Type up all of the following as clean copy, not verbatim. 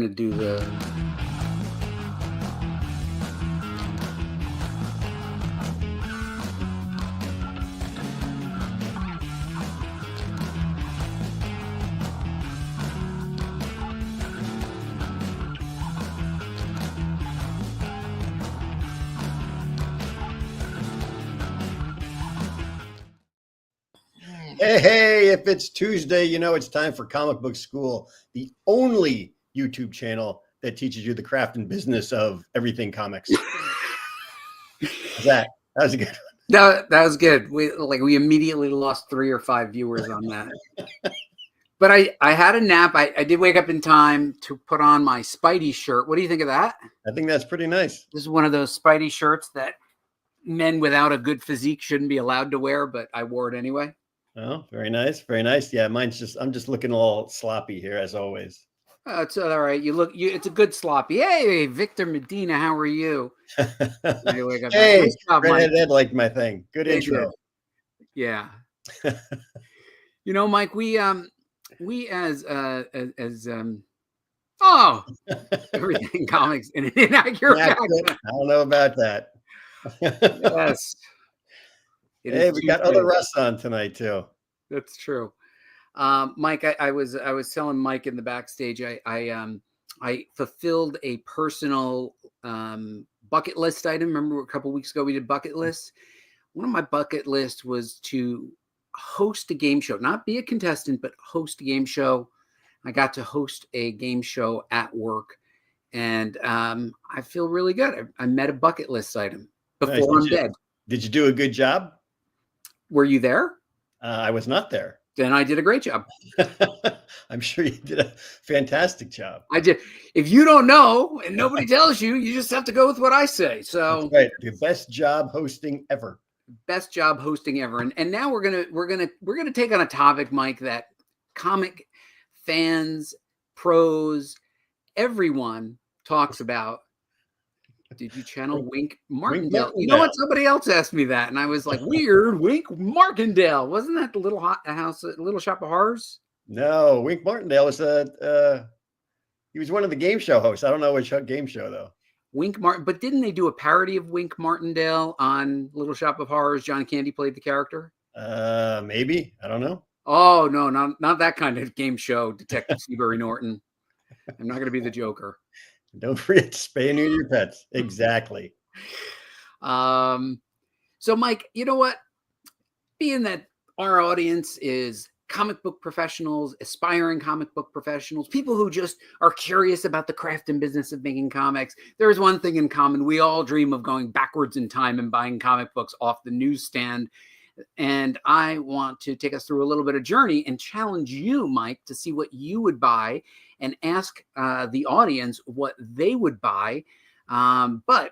going to do the... Hey, if it's Tuesday, you know it's time for Comic Book School, the only YouTube channel that teaches you the craft and business of everything comics. That was a good one. That was good. We immediately lost 3 or 5 viewers on that. But I had a nap. I did wake up in time to put on my Spidey shirt. What do you think of that? I think that's pretty nice. This is one of those Spidey shirts that men without a good physique shouldn't be allowed to wear, but I wore it anyway. Oh, very nice. Very nice. Yeah, I'm just looking a little sloppy here as always. It's all right. It's a good sloppy. Hey, Victor Medina, how are you? Hey, nice job, Redhead liked my thing. Good intro. Yeah. You know, Mike, we as everything comics in an inaccurate accent. I don't know about that. Yes. Hey, we got other Russ on tonight too. That's true. Mike, I was telling Mike in the backstage, I fulfilled a personal bucket list item. Remember a couple of weeks ago we did bucket lists? One of my bucket lists was to host a game show, not be a contestant, but host a game show. I got to host a game show at work, and I feel really good. I met a bucket list item before I'm dead. Did you do a good job? Were you there? I was not there. Then I did a great job. I'm sure you did a fantastic job. I did. If you don't know and nobody tells you, you just have to go with what I say. So that's right. The best job hosting ever. Best job hosting ever. And now we're gonna take on a topic, Mike, that comic fans, pros, everyone talks about. Did you channel Wink Martindale? You know what? Somebody else asked me that, and I was like, "Weird, Wink Martindale. Wasn't that the Little Shop of Horrors?" No, Wink Martindale was he was one of the game show hosts. I don't know which game show though. Wink Martin, but didn't they do a parody of Wink Martindale on Little Shop of Horrors? John Candy played the character. Maybe, I don't know. Oh no, not that kind of game show. Detective Seabury Norton. I'm not going to be the Joker. Don't forget to spay and neuter your pets. Exactly. So, Mike, you know what? Being that our audience is comic book professionals, aspiring comic book professionals, people who just are curious about the craft and business of making comics, there's one thing in common. We all dream of going backwards in time and buying comic books off the newsstand. And I want to take us through a little bit of journey and challenge you, Mike, to see what you would buy and ask the audience what they would buy. But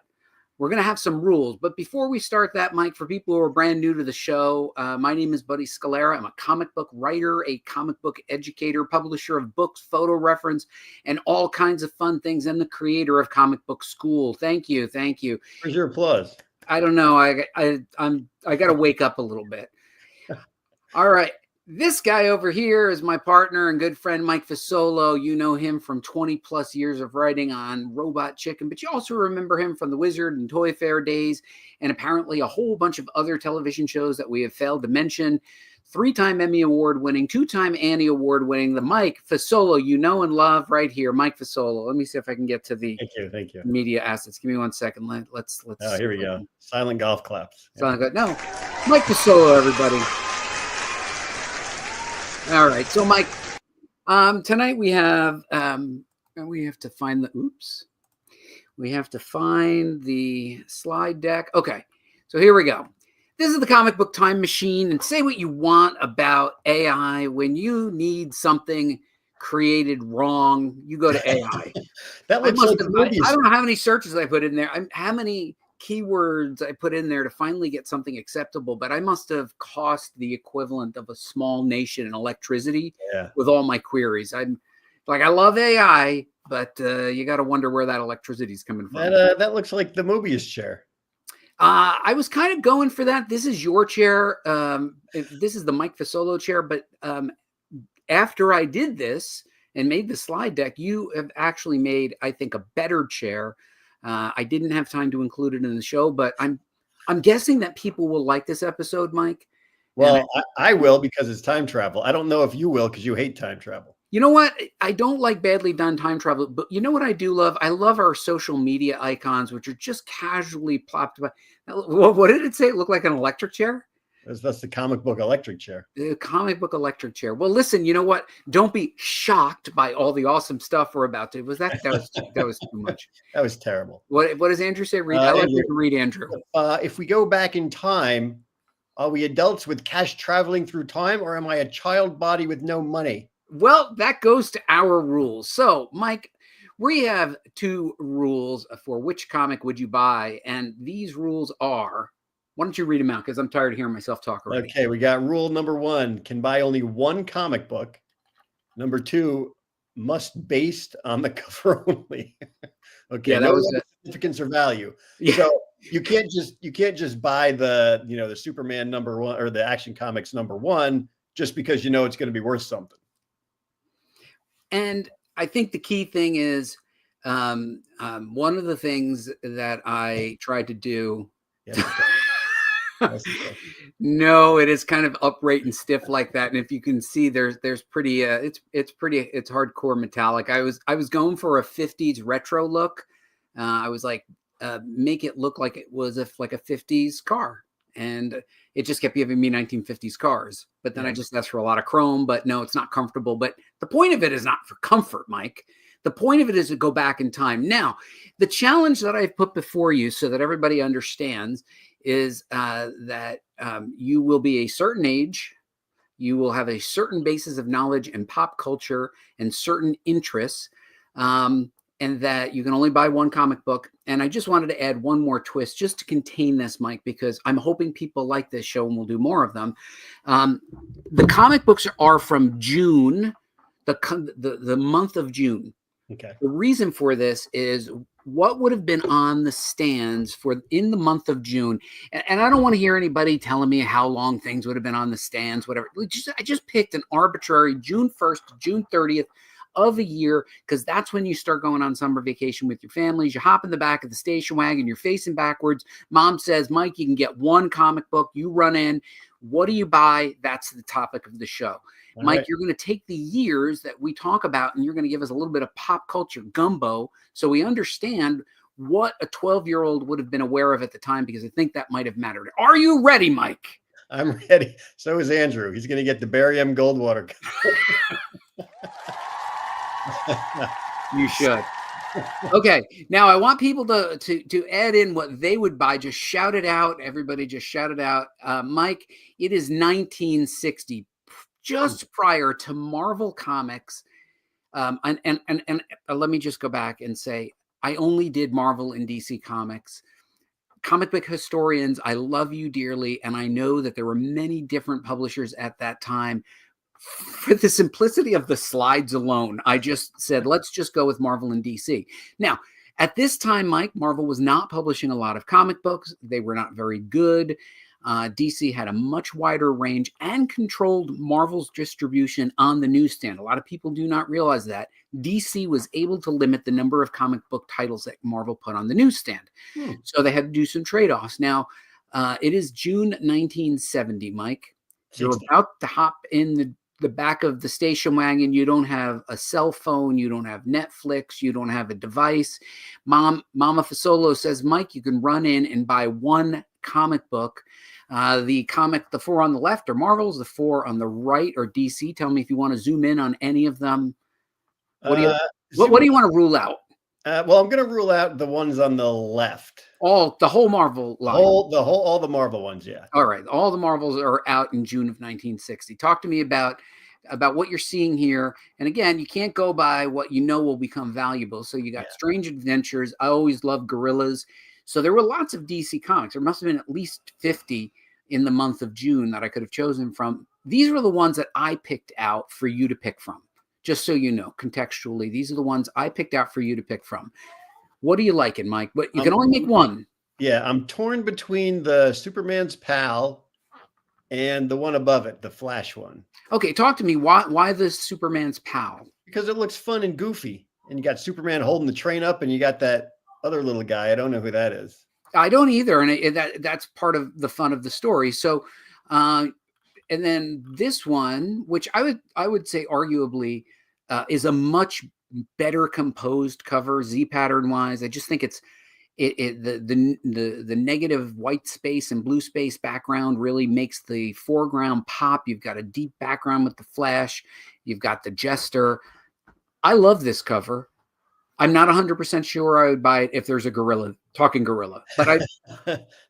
we're going to have some rules. But before we start that, Mike, for people who are brand new to the show, my name is Buddy Scalera. I'm a comic book writer, a comic book educator, publisher of books, photo reference, and all kinds of fun things, and the creator of Comic Book School. Thank you. Thank you. Where's your applause? I don't know. I got to wake up a little bit. All right. This guy over here is my partner and good friend, Mike Fasolo. You know him from 20 plus years of writing on Robot Chicken, but you also remember him from the Wizard and Toy Fair days, and apparently a whole bunch of other television shows that we have failed to mention. 3-time Emmy Award winning, 2-time Annie Award winning, the Mike Fasolo you know and love right here. Mike Fasolo. Let me see if I can get to the thank you. Media assets. Give me 1 second. Let's. Oh, here we go. Silent golf claps. Silent golf. No, Mike Fasolo, everybody. All right, so Mike, tonight we have to find the slide deck. Okay, so here we go. This is the comic book time machine, and say what you want about AI. When you need something created wrong, you go to AI. That looks like I don't know how many searches I put in there. How many keywords I put in there to finally get something acceptable, but I must have cost the equivalent of a small nation in electricity with all my queries. I'm like, I love AI, but you got to wonder where that electricity is coming from. That looks like the Mobius chair. I was kind of going for that. This is your chair. This is the Mike Fasolo chair, but after I did this, and made the slide deck, you have actually made, I think, a better chair. I didn't have time to include it in the show, but I'm guessing that people will like this episode, Mike. Well, I will, because it's time travel. I don't know if you will, because you hate time travel. You know what? I don't like badly done time travel, but you know what I do love? I love our social media icons, which are just casually plopped by. What did it say? It looked like an electric chair? That's the comic book electric chair. The comic book electric chair. Well, listen, you know what? Don't be shocked by all the awesome stuff we're about to. That was too much. That was terrible. What does Andrew say? Read. I like you to read, Andrew. If we go back in time, are we adults with cash traveling through time, or am I a child body with no money? Well, that goes to our rules. So, Mike, we have 2 rules for which comic would you buy, and these rules are. Why don't you read them out? Because I'm tired of hearing myself talk already. Okay, we got rule number 1: can buy only 1 comic book. Number 2: must based on the cover only. Okay, yeah, that no was significance or value. Yeah. So you can't just buy the Superman #1 or the Action Comics #1 just because it's going to be worth something. And I think the key thing is one of the things that I tried to do. No, it is kind of upright and stiff like that. And if you can see, there's pretty it's hardcore metallic. I was going for a 50s retro look. I was like, make it look like it was like a 50s car, and it just kept giving me 1950s cars. But then I just asked for a lot of chrome, but no, it's not comfortable. But the point of it is not for comfort, Mike. The point of it is to go back in time. Now, the challenge that I've put before you so that everybody understands is that you will be a certain age, you will have a certain basis of knowledge and pop culture and certain interests, and that you can only buy 1 comic book. And I just wanted to add one more twist just to contain this, Mike, because I'm hoping people like this show and we'll do more of them. The comic books are from June, the month of June. Okay. The reason for this is what would have been on the stands in the month of June. And I don't want to hear anybody telling me how long things would have been on the stands, whatever. I just picked an arbitrary June 1st to June 30th of a year, because that's when you start going on summer vacation with your families. You hop in the back of the station wagon, you're facing backwards. Mom says, Mike, you can get 1 comic book. You run in. What do you buy? That's the topic of the show. All Mike, right. You're going to take the years that we talk about and you're going to give us a little bit of pop culture gumbo so we understand what a 12-year-old would have been aware of at the time, because I think that might have mattered. Are you ready, Mike? I'm ready. So is Andrew. He's going to get the Barry M. Goldwater. You should. Okay. Now I want people to add in what they would buy. Just shout it out. Everybody just shout it out. Mike, it is 1960. Just prior to Marvel Comics, and let me just go back and say, I only did Marvel and DC Comics. Comic book historians, I love you dearly, and I know that there were many different publishers at that time. For the simplicity of the slides alone, I just said, let's just go with Marvel and DC. Now, at this time, Mike, Marvel was not publishing a lot of comic books. They were not very good. DC had a much wider range and controlled Marvel's distribution on the newsstand. A lot of people do not realize that. DC was able to limit the number of comic book titles that Marvel put on the newsstand. So they had to do some trade-offs. Now, it is June 1970, Mike. You're about to hop in the back of the station wagon. You don't have a cell phone. You don't have Netflix. You don't have a device. Mama Fasolo says, Mike, you can run in and buy 1 comic book. The 4 on the left are Marvel's, the 4 on the right are DC. Tell me if you want to zoom in on any of them. What do you want to rule out? Well, I'm going to rule out the ones on the left. The whole Marvel line. All the Marvel ones, yeah. All right. All the Marvels are out in June of 1960. Talk to me about what you're seeing here. And again, you can't go by what you know will become valuable. So you got Strange Adventures. I always loved Gorillas. So there were lots of DC comics. There must have been at least 50 in the month of June that I could have chosen from. These were the ones that I picked out for you to pick from. Just so you know, contextually, these are the ones I picked out for you to pick from. What are you liking, Mike? But you can only make 1. Yeah, I'm torn between the Superman's Pal and the one above it, the Flash one. Okay, talk to me. Why the Superman's Pal? because it looks fun and goofy. And you got Superman holding the train up, and you got that other little guy. I don't know who that is. I don't either, and that's part of the fun of the story. So, and then this one, which I would say arguably is a much better composed cover, Z pattern wise. I just think the negative white space and blue space background really makes the foreground pop. You've got a deep background with the Flash. You've got the Jester. I love this cover. I'm not 100% sure I would buy it if there's a talking gorilla, but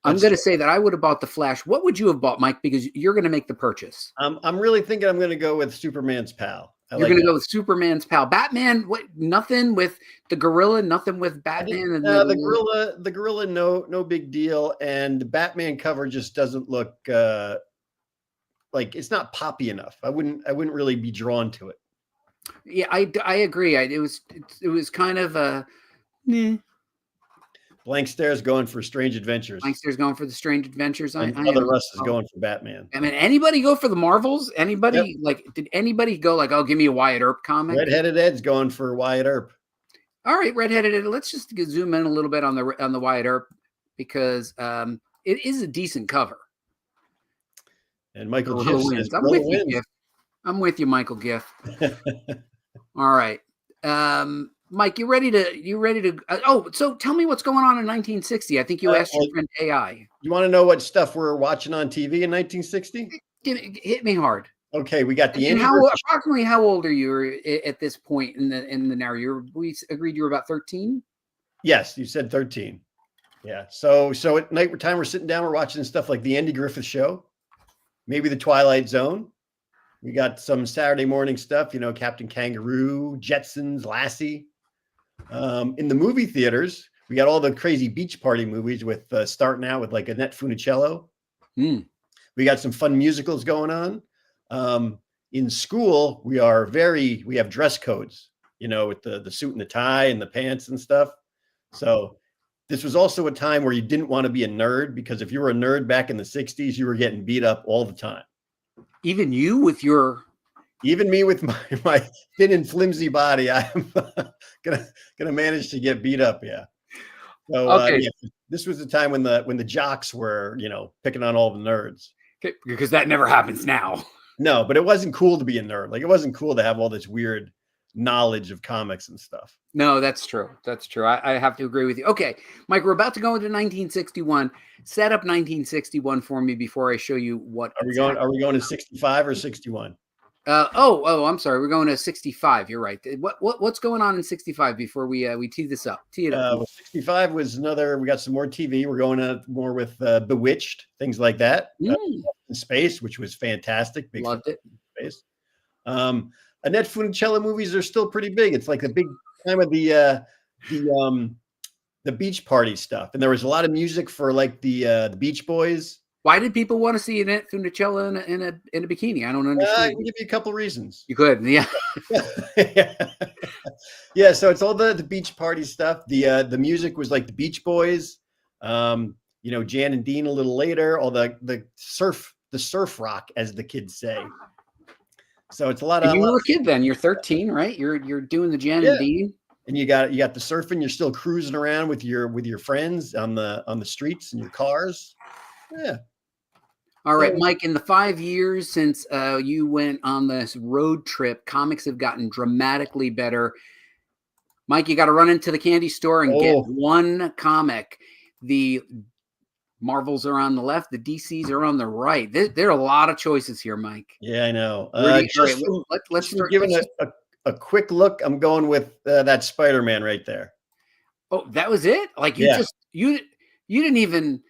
I'm going to say that I would have bought the Flash. What would you have bought, Mike? Because you're going to make the purchase. I'm really thinking I'm going to go with Superman's pal. You're going to go with Superman's pal. Batman, what? Nothing with the gorilla, nothing with Batman. And the gorilla, no big deal. And the Batman cover just doesn't look like it's not poppy enough. I wouldn't really be drawn to it. Yeah, I agree. It was kind of a Blank Stare's going for Strange Adventures. Blank Stare's going for the Strange Adventures. Other Russ is going for Batman. I mean, anybody go for the Marvels? Anybody did anybody go like, oh, give me a Wyatt Earp comic? Redheaded Ed's going for Wyatt Earp. All right, Redheaded Ed. Let's just zoom in a little bit on the Wyatt Earp because it is a decent cover. And Michael Giff says, I'm with you, Michael Giff. All right. Mike, you ready to so tell me what's going on in 1960. I think you asked your friend AI. You want to know what stuff we're watching on TV in 1960? Hit me hard. Okay, we got the approximately how old are you at this point in the narrative? We agreed you were about 13? Yes, you said 13. Yeah. So at night time we're sitting down, we're watching stuff like the Andy Griffith Show, maybe the Twilight Zone. We got some Saturday morning stuff, Captain Kangaroo, Jetsons, Lassie. In the movie theaters, we got all the crazy beach party movies with starting out with like Annette Funicello. We got some fun musicals going on. In school, we have dress codes, with the suit and the tie and the pants and stuff. So this was also a time where you didn't want to be a nerd, because if you were a nerd back in the 60s, you were getting beat up all the time. Even me with my thin and flimsy body, I'm gonna manage to get beat up. Yeah. So okay. This was the time when the jocks were, picking on all the nerds. Okay, because that never happens now. No, but it wasn't cool to be a nerd. Like, it wasn't cool to have all this weird knowledge of comics and stuff. No, that's true. That's true. I have to agree with you. Okay, Mike, we're about to go into 1961. Set up 1961 for me before I show you what. Are we going to 65 or 61? I'm sorry. We're going to 65. You're right. What's going on in 65 before we tee this up? Tee it up. 65 was we got some more TV. We're going more with Bewitched, things like that. In Space, which was fantastic. Loved it. Space. Annette Funicello movies are still pretty big. It's like the big time of the beach party stuff, and there was a lot of music for like the Beach Boys. Why did people want to see Annette Funicello in a bikini? I don't understand. I can give you a couple reasons. You could, yeah. Yeah. So it's all the beach party stuff. The music was like the Beach Boys. Jan and Dean a little later. All the surf rock, as the kids say. So it's a lot of. You were a kid then. You're 13, right? You're doing the Jan and Dean. And you got the surfing. You're still cruising around with your friends on the streets in your cars. Yeah. All right, Mike, in the 5 years since you went on this road trip, comics have gotten dramatically better. Mike, you got to run into the candy store and get one comic. The Marvels are on the left. The DCs are on the right. There are a lot of choices here, Mike. Yeah, I know. Let's start giving a quick look. I'm going with that Spider-Man right there. Oh, that was it? Like you didn't even...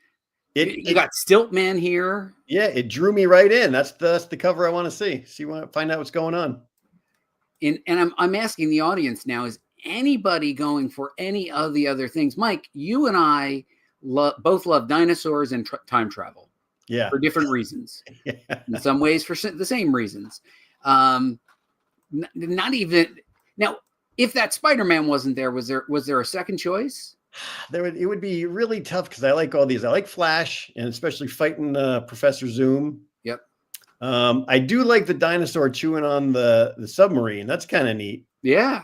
You got Stiltman here. Yeah, it drew me right in. That's the cover I want to see. Find out what's going on. And I'm asking the audience now: is anybody going for any of the other things? Mike, you and I both love dinosaurs and time travel. Yeah, for different reasons. Yeah. In some ways, for the same reasons. Not even now. If that Spider-Man wasn't there, was there a second choice? It would be really tough because I like all these. I like Flash, and especially fighting Professor Zoom. Yep. I do like the dinosaur chewing on the submarine. That's kind of neat. Yeah.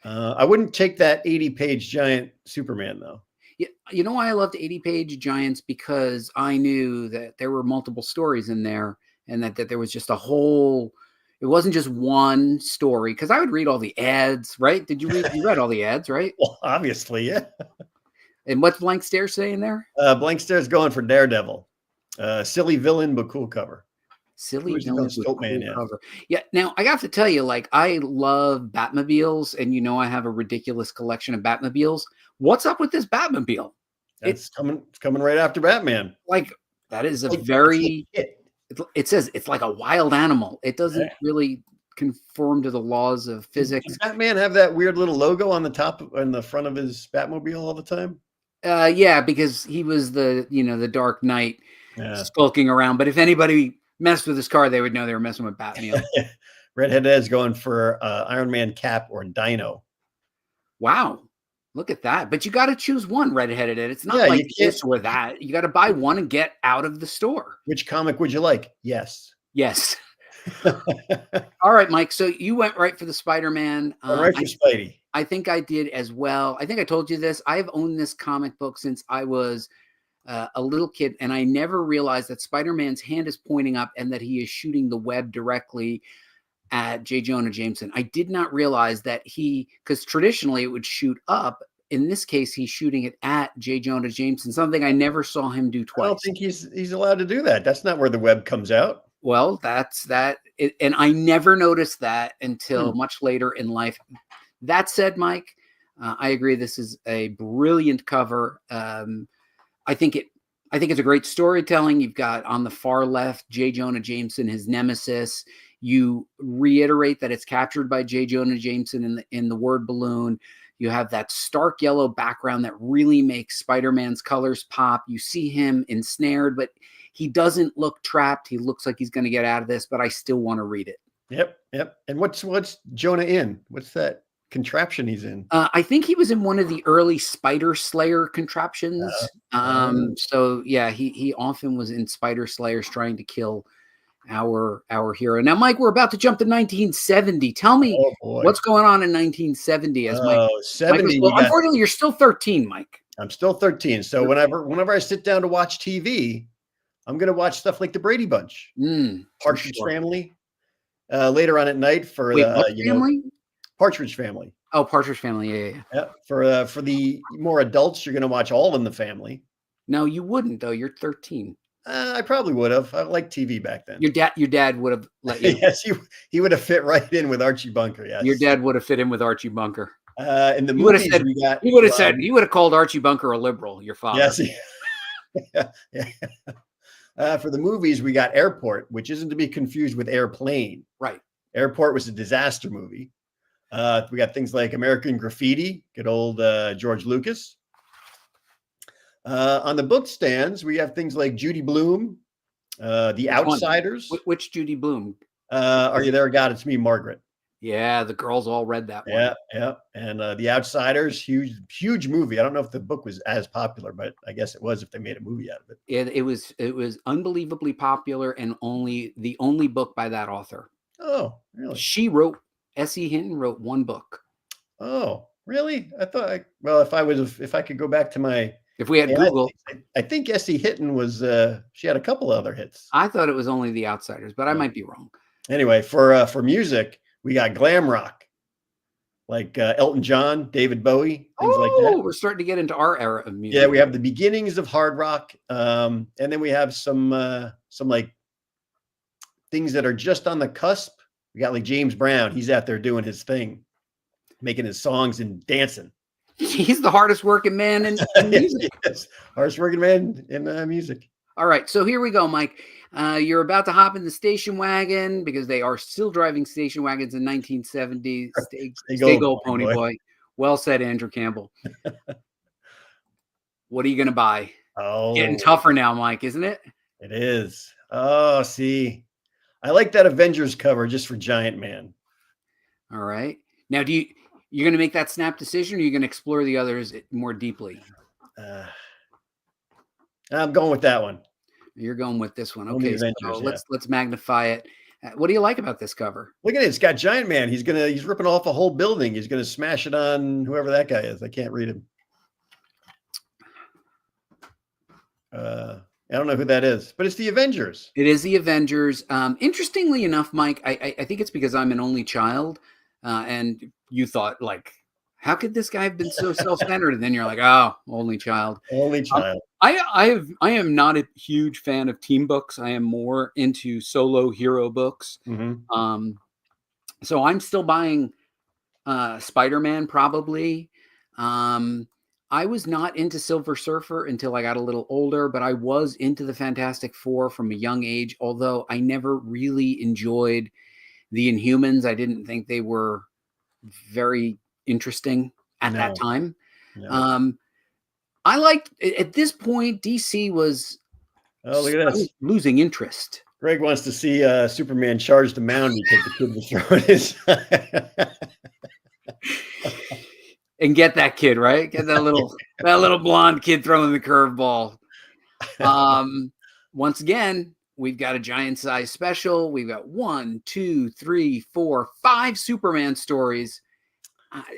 I wouldn't take that 80-page giant Superman though. Yeah, you know why I loved 80-page Giants? Because I knew that there were multiple stories in there, and that there was just a whole. It wasn't just one story. Because I would read all the ads, right? Did you read? You read all the ads, right? Well, obviously, yeah. And what's Blank Stare saying there? Blank Stare's going for Daredevil. Silly villain, but cool cover. Silly Who's his own villains with Stoat cool Man, yeah. cover. Yeah. Now I got to tell you, like, I love Batmobiles, and you know I have a ridiculous collection of Batmobiles. What's up with this Batmobile? It's coming right after Batman. Like, that is a Like, very. it. It says it's like a wild animal. It doesn't Yeah. really conform to the laws of physics. Does Batman have that weird little logo on the top and the front of his Batmobile all the time? Yeah, because he was the Dark Knight skulking around. But if anybody messed with his car, they would know they were messing with Batman. Redhead Ed's going for Iron Man Cap or Dino. Wow. Look at that. But you got to choose one, Redheaded Ed. It's not like this or that. You got to buy one and get out of the store. Which comic would you like? Yes. Yes. All right, Mike. So you went right for the Spider-Man. Right for Spidey. I think I did as well. I think I told you this. I've owned this comic book since I was a little kid, and I never realized that Spider-Man's hand is pointing up and that he is shooting the web directly at J. Jonah Jameson. I did not realize that because traditionally it would shoot up. In this case, he's shooting it at J. Jonah Jameson, something I never saw him do twice. I don't think he's allowed to do that. That's not where the web comes out. Well, that's that. And I never noticed that until much later in life. That said, Mike, I agree. This is a brilliant cover. I think it's a great storytelling. You've got on the far left, J. Jonah Jameson, his nemesis. You reiterate that it's captured by J. Jonah Jameson in the word balloon. You have that stark yellow background that really makes Spider-Man's colors pop. You see him ensnared, but he doesn't look trapped. He looks like he's going to get out of this, but I still want to read it. Yep. And what's Jonah in? What's that contraption he's in? I think he was in one of the early Spider Slayer contraptions. So yeah, he often was in Spider Slayers trying to kill our hero. Now, Mike, we're about to jump to 1970. Tell me what's going on in 1970 as Mike. 70. Unfortunately, you're still 13, Mike. I'm still 13. So whenever I sit down to watch TV, I'm going to watch stuff like the Brady Bunch, Partridge Family. Later on at night for family? Partridge Family. Oh, Partridge Family, yeah. For the more adults, you're going to watch All in the Family. No, you wouldn't though. You're 13. I probably would have. I liked TV back then. Your dad would have let you. Yes, he would have fit right in with Archie Bunker. Yes, your dad would have fit in with Archie Bunker. In the movies, he would have called Archie Bunker a liberal. Your father. Yes. Yeah. For the movies, we got Airport, which isn't to be confused with Airplane. Right. Airport was a disaster movie. We got things like American Graffiti, good old George Lucas. On the book stands, we have things like Judy Blume, The Outsiders. Which Judy Blume? Are You There, God? It's Me, Margaret. Yeah, the girls all read that one. Yeah. And The Outsiders, huge movie. I don't know if the book was as popular, but I guess it was if they made a movie out of it. It was unbelievably popular, and the only book by that author. Oh, really? She wrote. S.E. Hinton wrote one book. Oh, really? I thought. If I could go back to my. If we had Google, I think S.E. Hinton was. She had a couple other hits. I thought it was only The Outsiders, but I might be wrong. Anyway, for music, we got glam rock, like Elton John, David Bowie, things like that. We're starting to get into our era of music. Yeah, we have the beginnings of hard rock, and then we have some like things that are just on the cusp. We got like James Brown. He's out there doing his thing, making his songs and dancing. He's the hardest working man in music. Yes, hardest working man in music. All right, so here we go, Mike. You're about to hop in the station wagon because they are still driving station wagons in 1970. Stay gold, pony boy. Well said, Andrew Campbell. What are you going to buy? Oh, getting tougher now, Mike, isn't it? It is. Oh, see, I like that Avengers cover just for Giant Man. All right. Now, you're going to make that snap decision, or are you going to explore the others more deeply? I'm going with that one. You're going with this one. Okay, so let's magnify it. What do you like about this cover? Look at it. It's got Giant Man. He's ripping off a whole building. He's gonna smash it on whoever that guy is. I can't read him. I don't know who that is, but it's the Avengers. It is the Avengers. Interestingly enough, Mike, I think it's because I'm an only child, and you thought like, how could this guy have been so self-centered? And then you're like, oh, only child. Only child. I am not a huge fan of team books. I am more into solo hero books. Mm-hmm. So I'm still buying Spider-Man probably. I was not into Silver Surfer until I got a little older, but I was into the Fantastic Four from a young age, although I never really enjoyed the Inhumans. I didn't think they were very interesting at that time. No. I liked, at this point, DC was look at this. Losing interest. Greg wants to see Superman charge the mound and take the kid to throw it his. And get that kid, right? Get that little blonde kid throwing the curveball. Once again, we've got a giant size special. We've got 1, 2, 3, 4, 5 Superman stories.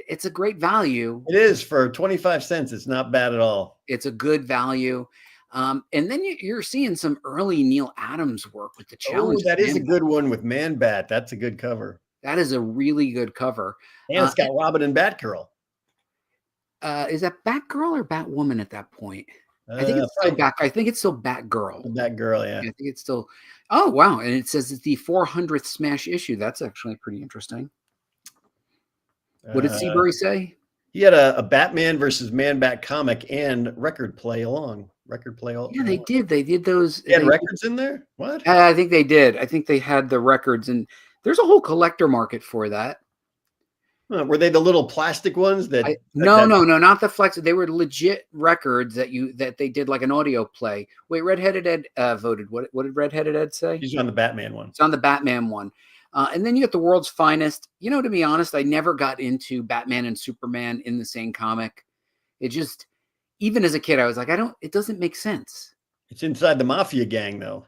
It's a great value. It is for 25 cents. It's not bad at all. It's a good value. And then you're seeing some early Neil Adams work with the challenge. Oh, that is a good one with Man Bat. That's a good cover. That is a really good cover. And it's got Robin and Batgirl. Is that Batgirl or Batwoman at that point? I think it's still I think it's still Batgirl. Batgirl, yeah. I think it's still. Oh wow! And it says it's the 400th Smash issue. That's actually pretty interesting. What did Seabury say? He had a Batman versus Man Bat comic and record play along. Yeah, they did. They did those. They had records in there. What? I think they did. I think they had the records, and there's a whole collector market for that. Were they the little plastic ones that? No, not the flex. They were legit records that they did like an audio play. Wait, Redheaded Ed voted. What did Redheaded Ed say? He's on the Batman one. It's on the Batman one. And then you get The World's Finest. You know, to be honest, I never got into Batman and Superman in the same comic. It just, even as a kid, I was like, it doesn't make sense. It's inside the Mafia gang, though.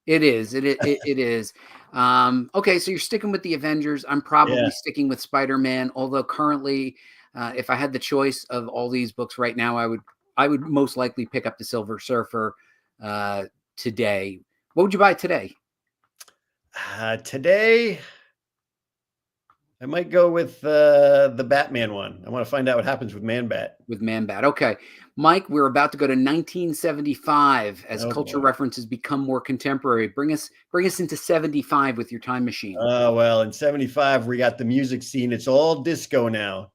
It is. It is. Okay, so you're sticking with the Avengers. I'm probably sticking with Spider-Man, although currently, if I had the choice of all these books right now, I would most likely pick up the Silver Surfer today. What would you buy today? Today, I might go with the Batman one. I want to find out what happens with Man Bat. With Man Bat. Okay. Mike, we're about to go to 1975 as culture references become more contemporary. Bring us into 75 with your time machine. Oh, well, in 75, we got the music scene. It's all disco now.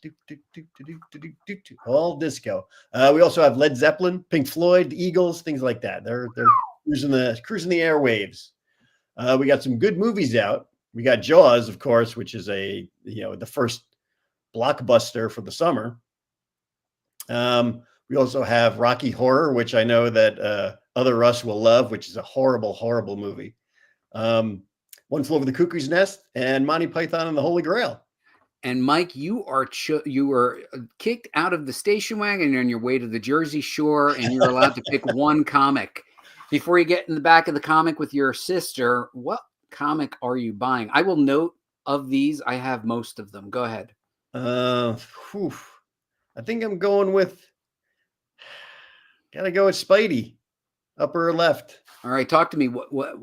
All disco. We also have Led Zeppelin, Pink Floyd, the Eagles, things like that. They're cruising the airwaves. We got some good movies out. We got Jaws, of course, which is the first blockbuster for the summer. We also have Rocky Horror, which I know that Other Russ will love, which is a horrible, horrible movie. One Flew Over the Cuckoo's Nest, and Monty Python and the Holy Grail. And Mike, you were kicked out of the station wagon on your way to the Jersey Shore, and you're allowed to pick one comic. Before you get in the back of the comic with your sister, what comic are you buying? I will note of these, I have most of them. Go ahead. I think I'm going with. Gotta go with Spidey, upper left. All right, talk to me. What?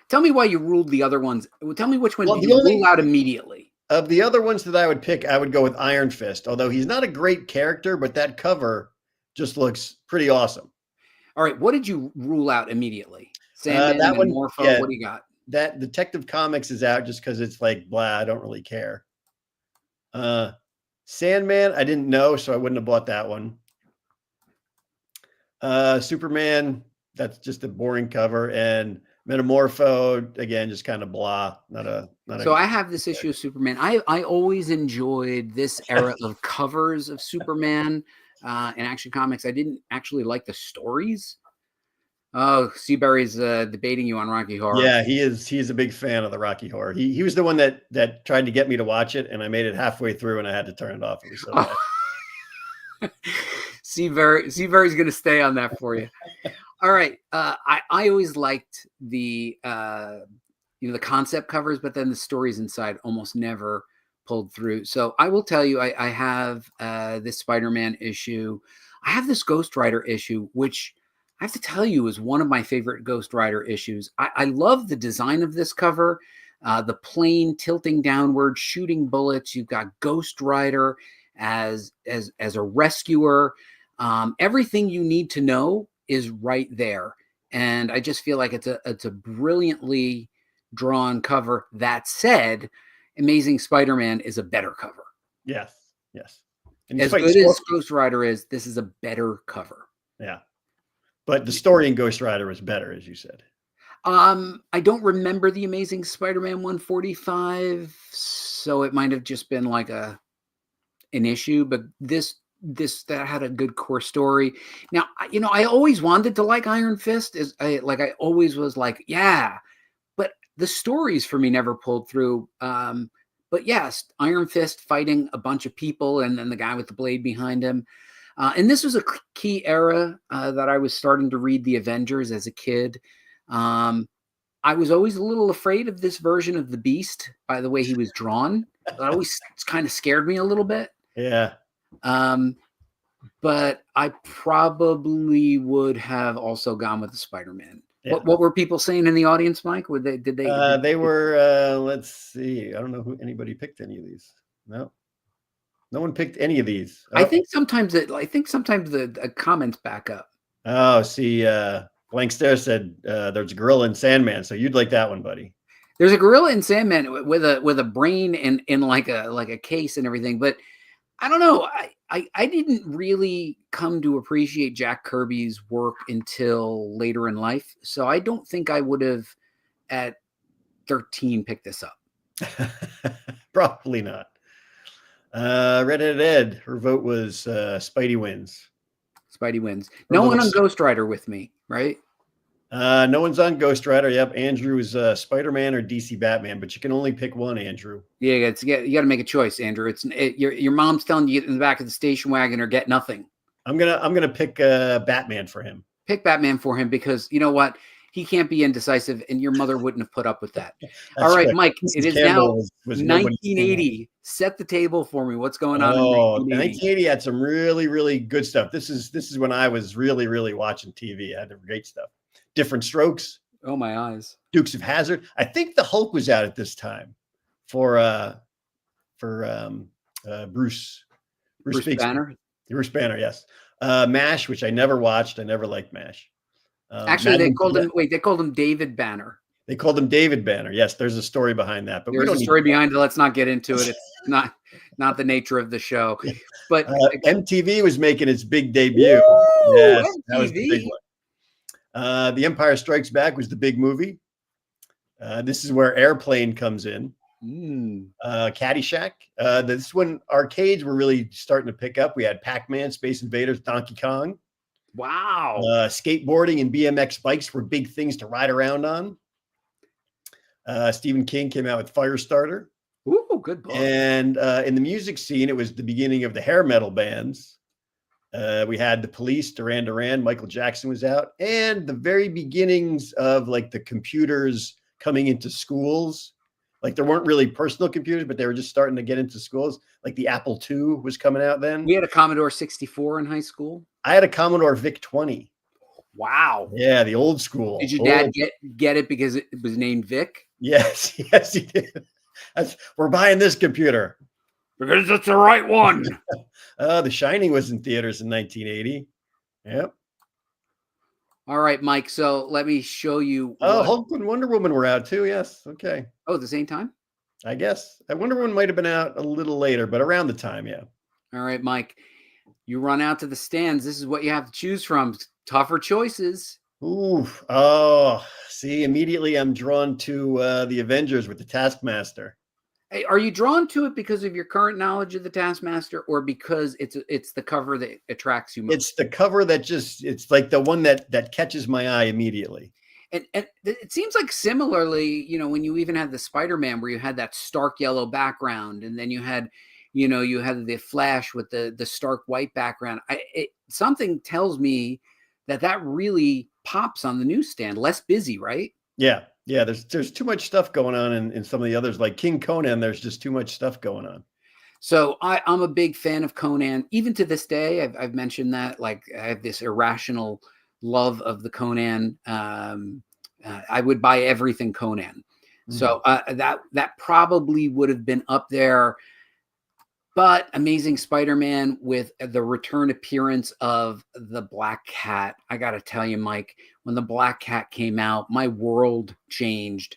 Tell me why you ruled the other ones. Tell me which one you rule out immediately. Of the other ones that I would pick, I would go with Iron Fist. Although he's not a great character, but that cover just looks pretty awesome. All right, what did you rule out immediately? Sandman and Morpho. Yeah, what do you got? That Detective Comics is out just because it's like blah. I don't really care. Sandman, I didn't know, so I wouldn't have bought that one. Superman, that's just a boring cover, and Metamorpho, again, just kind of blah. So I have this issue of Superman. I always enjoyed this era of covers of Superman in Action Comics. I didn't actually like the stories. Oh, Seabury's debating you on Rocky Horror. Yeah, he is. He's a big fan of the Rocky Horror. He was the one that tried to get me to watch it, and I made it halfway through, and I had to turn it off. It was so bad. Seabury's going to stay on that for you. All right. I always liked the the concept covers, but then the stories inside almost never pulled through. So I will tell you, I have this Spider-Man issue. I have this Ghost Rider issue, which I have to tell you is one of my favorite Ghost Rider issues. I love the design of this cover. The plane tilting downward, shooting bullets. You've got Ghost Rider as a rescuer. Everything you need to know is right there, and I just feel like it's a brilliantly drawn cover. That said, Amazing Spider-Man is a better cover. Yes, yes. And as good as Ghost Rider is, this is a better cover. Yeah, but the story in Ghost Rider is better, as you said. I don't remember the Amazing Spider-Man 145, so it might have just been like an issue, but this that had a good core story. Now, I always wanted to like Iron Fist, I always was like, yeah, but the stories for me never pulled through. But yes, Iron Fist fighting a bunch of people, and then the guy with the blade behind him. And this was a key era that I was starting to read the Avengers as a kid. I was always a little afraid of this version of the Beast by the way he was drawn. That always kind of scared me a little bit. Yeah. But I probably would have also gone with the Spider-Man. Yeah. What were people saying in the audience, Mike? They were, let's see. I don't know who anybody picked any of these. No one picked any of these. I think sometimes the comments back up. Oh, see, Blank Stare said there's a gorilla in Sandman, so you'd like that one, buddy. There's a gorilla in Sandman with a brain in like a case and everything, but I don't know. I didn't really come to appreciate Jack Kirby's work until later in life, so I don't think I would have at 13 picked this up. Probably not. Redheaded Ed, her vote was Spidey wins. Spidey wins. No one on Ghost Rider with me, right? No one's on Ghost Rider. Yep, Andrew is Spider-Man or DC Batman, but you can only pick one, Andrew. Yeah, you got to make a choice, Andrew. Your mom's telling you to get in the back of the station wagon or get nothing. I'm gonna pick Batman for him. Pick Batman for him because you know what? He can't be indecisive, and your mother wouldn't have put up with that. All right, Mike. It is now 1980. Set the table for me. What's going on? Oh, 1980 had some really, really good stuff. This is when I was really, really watching TV. I had great stuff. Different Strokes. Oh my eyes. Dukes of Hazzard. I think the Hulk was out at this time for Bruce Banner. Bruce Banner, yes. MASH, which I never watched. I never liked MASH. Actually, they called him David Banner. They called him David Banner. Yes, there's a story behind that. But there's a story behind it. Let's not get into it. It's not the nature of the show. But MTV was making its big debut. Woo! Yes, MTV. that was the big one. The Empire Strikes Back was the big movie. This is where Airplane comes in. Caddyshack. This is when arcades were really starting to pick up. We had Pac-Man, Space Invaders, Donkey Kong. Wow. Skateboarding and BMX bikes were big things to ride around on. Stephen King came out with Firestarter. Ooh, good book. And in the music scene, it was the beginning of the hair metal bands. We had the Police, Duran Duran, Michael Jackson was out, and the very beginnings of like the computers coming into schools. Like there weren't really personal computers, but they were just starting to get into schools. Like the Apple II was coming out then. We had a Commodore 64 in high school. I had a Commodore VIC-20. Wow. Yeah, the old school. Did your dad get it because it was named Vic? Yes, yes, he did. We're buying this computer. Because it's the right one. The Shining was in theaters in 1980. Yep. All right, Mike. So let me show you. Hulk and Wonder Woman were out too. Yes. Okay. Oh, at the same time? I guess. Wonder Woman might have been out a little later, but around the time, yeah. All right, Mike. You run out to the stands. This is what you have to choose from. Tougher choices. Ooh. Oh, see, immediately I'm drawn to the Avengers with the Taskmaster. Hey, are you drawn to it because of your current knowledge of the Taskmaster, or because it's the cover that attracts you most? It's the cover that it's like the one that catches my eye immediately. And it seems like similarly, when you even had the Spider-Man where you had that stark yellow background, and then you had the Flash with the stark white background. Something tells me that really pops on the newsstand. Less busy, right? Yeah. Yeah, there's too much stuff going on in some of the others, like King Conan. There's just too much stuff going on. So I'm a big fan of Conan. Even to this day, I've mentioned that. Like, I have this irrational love of the Conan. I would buy everything Conan. So that probably would have been up there. But Amazing Spider-Man with the return appearance of the Black Cat. I got to tell you, Mike, when the Black Cat came out, my world changed.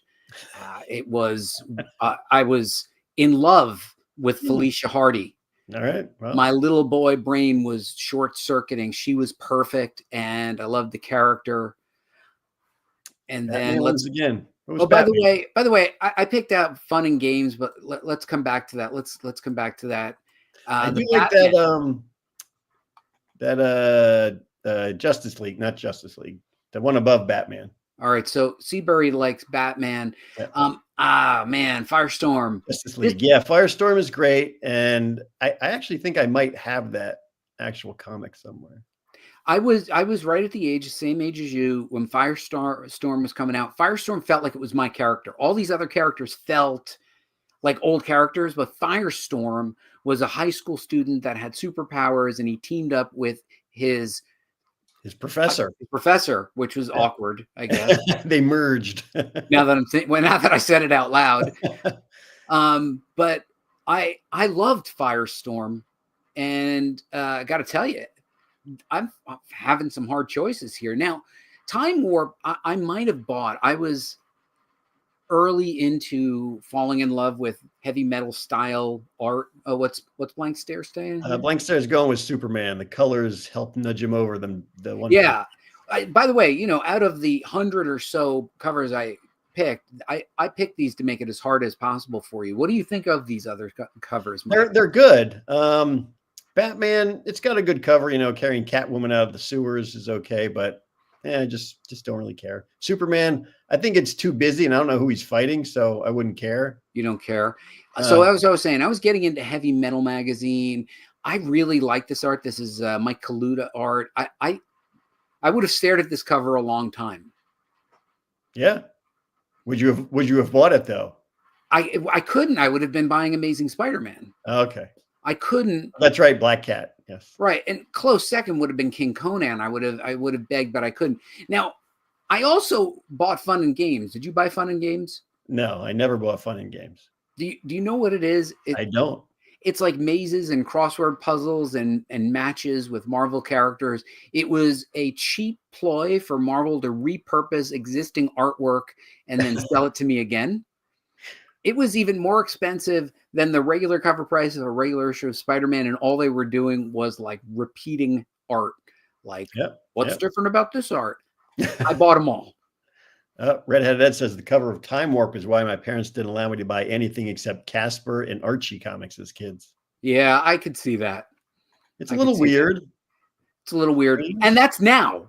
I was in love with Felicia Hardy. All right. Well, my little boy brain was short circuiting. She was perfect, and I loved the character. And Batman then once again. Oh, by the way, I picked out fun and games, but let's come back to that. Let's come back to that. I do The like Batman. that Justice League, not Justice League, the one above Batman. All right, so Seabury likes Batman. Man, Firestorm. Justice League. Yeah, Firestorm is great, and I actually think I might have that actual comic somewhere. I was right at the same age as you when Firestorm was coming out. Firestorm felt like it was my character. All these other characters felt like old characters, but Firestorm was a high school student that had superpowers, and he teamed up with his professor, which was awkward, I guess. They merged. now that I said it out loud. But I loved Firestorm, and I got to tell you, I'm having some hard choices here. Now, Time Warp, I might have bought. I was early into falling in love with heavy metal style art. Oh, what's Blank Stare saying? Blank Stare is going with Superman. The colors help nudge him over the one. Yeah. By the way, out of the 100 or so covers I picked, I picked these to make it as hard as possible for you. What do you think of these other covers, Mike? They're good. Batman, it's got a good cover. Carrying Catwoman out of the sewers is okay, but just don't really care. Superman, I think it's too busy, and I don't know who he's fighting, so I wouldn't care. You don't care. So as I was saying, I was getting into Heavy Metal magazine. I really like this art. This is Mike Kaluta art. I would have stared at this cover a long time. Yeah. Would you have bought it though? I couldn't. I would have been buying Amazing Spider-Man. Okay. I couldn't. That's right, Black Cat. Yes. Right, and close second would have been King Conan. I would have begged, but I couldn't. Now, I also bought Fun and Games. Did you buy Fun and Games? No, I never bought Fun and Games. Do you know what it is? I don't. It's like mazes and crossword puzzles and matches with Marvel characters. It was a cheap ploy for Marvel to repurpose existing artwork and then sell it to me again. It was even more expensive than the regular cover price of a regular issue of Spider-Man, and all they were doing was like repeating art. Like, what's different about this art? I bought them all. Redheaded Ed says the cover of Time Warp is why my parents didn't allow me to buy anything except Casper and Archie comics as kids. Yeah, I could see that. It's a little weird. It's a little weird. And that's now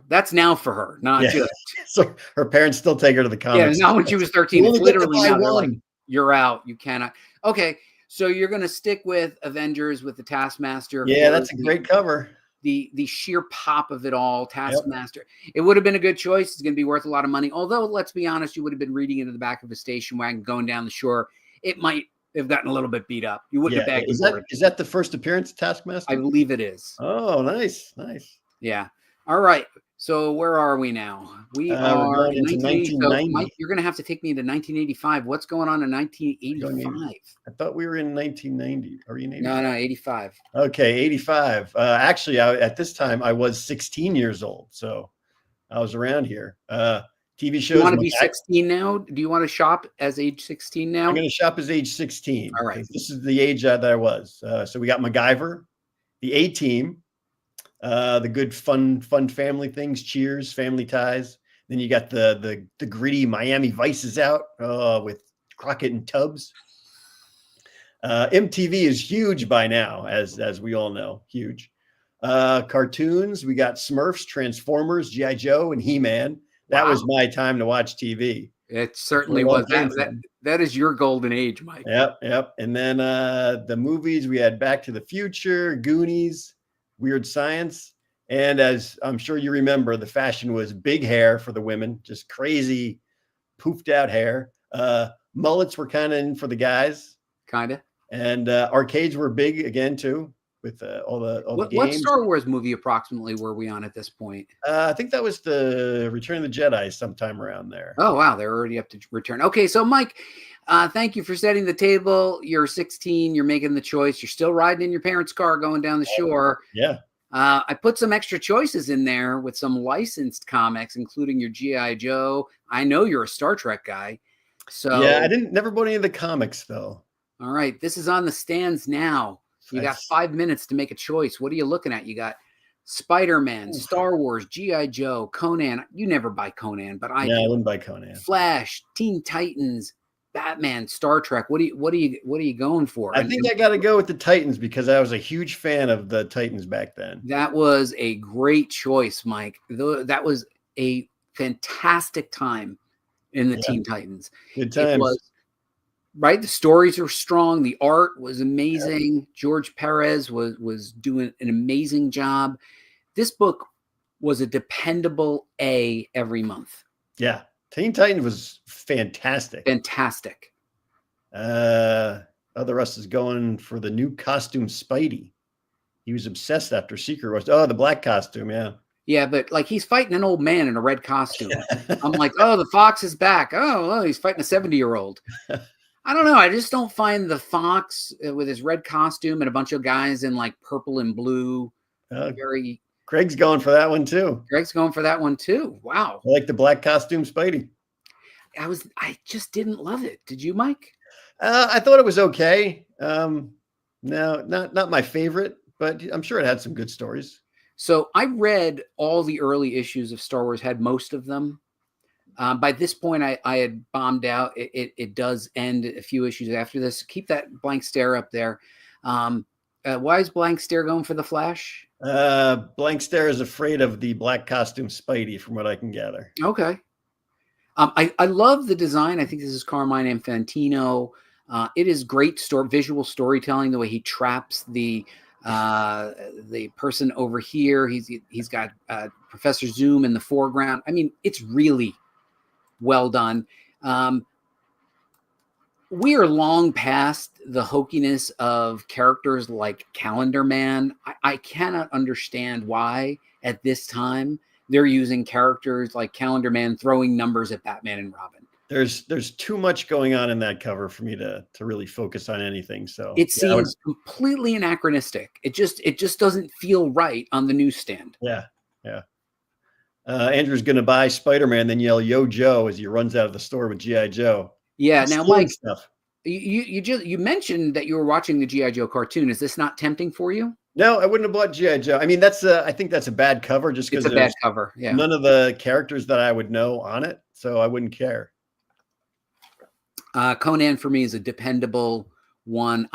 for her, not just. So her parents still take her to the comics. Yeah, not when she was 13. It's literally now they're like, you're out. You cannot. Okay, so you're going to stick with Avengers with the Taskmaster. Yeah, that's a great cover. The sheer pop of it all, Taskmaster. It would have been a good choice. It's going to be worth a lot of money. Although, let's be honest, you would have been reading into the back of a station wagon going down the shore. It might have gotten a little bit beat up. You wouldn't have bagged it. Is that the first appearance of Taskmaster? I believe it is. Oh, nice. Yeah. All right. So where are we now? We are in 1990. So Mike, you're going to have to take me into 1985. What's going on in 1985? I thought we were in 1990. Are you in 85? No, 85. Okay, 85. Actually, at this time, I was 16 years old, so I was around here. TV shows. You want to be 16 now? Do you want to shop as age 16 now? I'm going to shop as age 16. All right. This is the age that I was. So we got MacGyver, the A-Team, the good fun family things, Cheers, Family Ties. Then you got the gritty Miami Vices out with Crockett and Tubbs. MTV is huge by now, as we all know, huge. Cartoons, we got Smurfs, Transformers, G.I. Joe, and He-Man. That was my time to watch TV. It certainly was. That is your golden age, Mike. Yep. And then the movies, we had Back to the Future, Goonies, Weird Science. And as I'm sure you remember, the fashion was big hair for the women, just crazy poofed out hair. Mullets were kind of in for the guys. Kind of. And arcades were big again too, with all the What games. Star Wars movie approximately were we on at this point? I think that was the Return of the Jedi sometime around there. Oh, wow. They're already up to Return. Okay, so Mike, thank you for setting the table. You're 16. You're making the choice. You're still riding in your parents' car going down the shore. Yeah. I put some extra choices in there with some licensed comics, including your G.I. Joe. I know you're a Star Trek guy. So yeah, I never bought any of the comics though. All right, this is on the stands now. You got 5 minutes to make a choice. What are you looking at? You got Spider-Man, Star Wars, G.I. Joe, Conan. You never buy Conan, but I do. I wouldn't buy Conan. Flash, Teen Titans, Batman, Star Trek. What are you going for? I think I got to go with the Titans because I was a huge fan of the Titans back then. That was a great choice, Mike. That was a fantastic time in the Teen Titans. Good times. It was, right? The stories were strong. The art was amazing. Yeah. George Perez was doing an amazing job. This book was a dependable A every month. Yeah. Teen Titans was fantastic. Fantastic. Other Russ is going for the new costume Spidey. He was obsessed after Secret Wars. Oh, the black costume, yeah. Yeah, but like he's fighting an old man in a red costume. I'm like, oh, the Fox is back. Oh, he's fighting a 70-year-old. I don't know. I just don't find the Fox with his red costume and a bunch of guys in like purple and blue. Very. Greg's going for that one too. Greg's going for that one too. Wow. I like the black costume Spidey. I just didn't love it. Did you, Mike? I thought it was okay. No, not my favorite, but I'm sure it had some good stories. So I read all the early issues of Star Wars, had most of them. By this point, I had bombed out. It does end a few issues after this. Keep that blank stare up there. Why is blank stare going for the Flash? Blank stare is afraid of the black costume Spidey, from what I can gather. Okay. I love the design. I think this is Carmine Infantino. It is great visual storytelling. The way he traps the person over here. He's got Professor Zoom in the foreground. I mean, it's really well done. We are long past the hokiness of characters like Calendar Man. I cannot understand why at this time they're using characters like Calendar Man throwing numbers at Batman and Robin. There's too much going on in that cover for me to really focus on anything. So it seems completely anachronistic. It just doesn't feel right on the newsstand. Yeah. Andrew's going to buy Spider-Man, then yell "Yo Joe" as he runs out of the store with G.I. Joe. Yeah. Now, Mike, you mentioned that you were watching the G.I. Joe cartoon. Is this not tempting for you? No, I wouldn't have bought G.I. Joe. I mean, I think that's a bad cover just because it's a bad cover. Yeah. None of the characters that I would know on it, so I wouldn't care. Conan for me is a dependable one.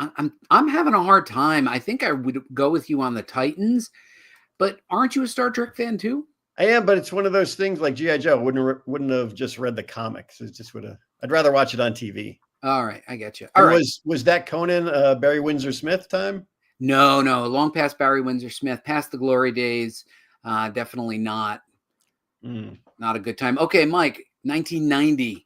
I'm having a hard time. I think I would go with you on the Titans, but aren't you a Star Trek fan too? I am, but it's one of those things like G.I. Joe. Wouldn't have just read the comics. It just would have. I'd rather watch it on TV. All right, I get you. All right. Was that Conan Barry Windsor Smith time? No, long past Barry Windsor Smith, past the glory days. Definitely not. Not a good time. Okay, Mike, 1990.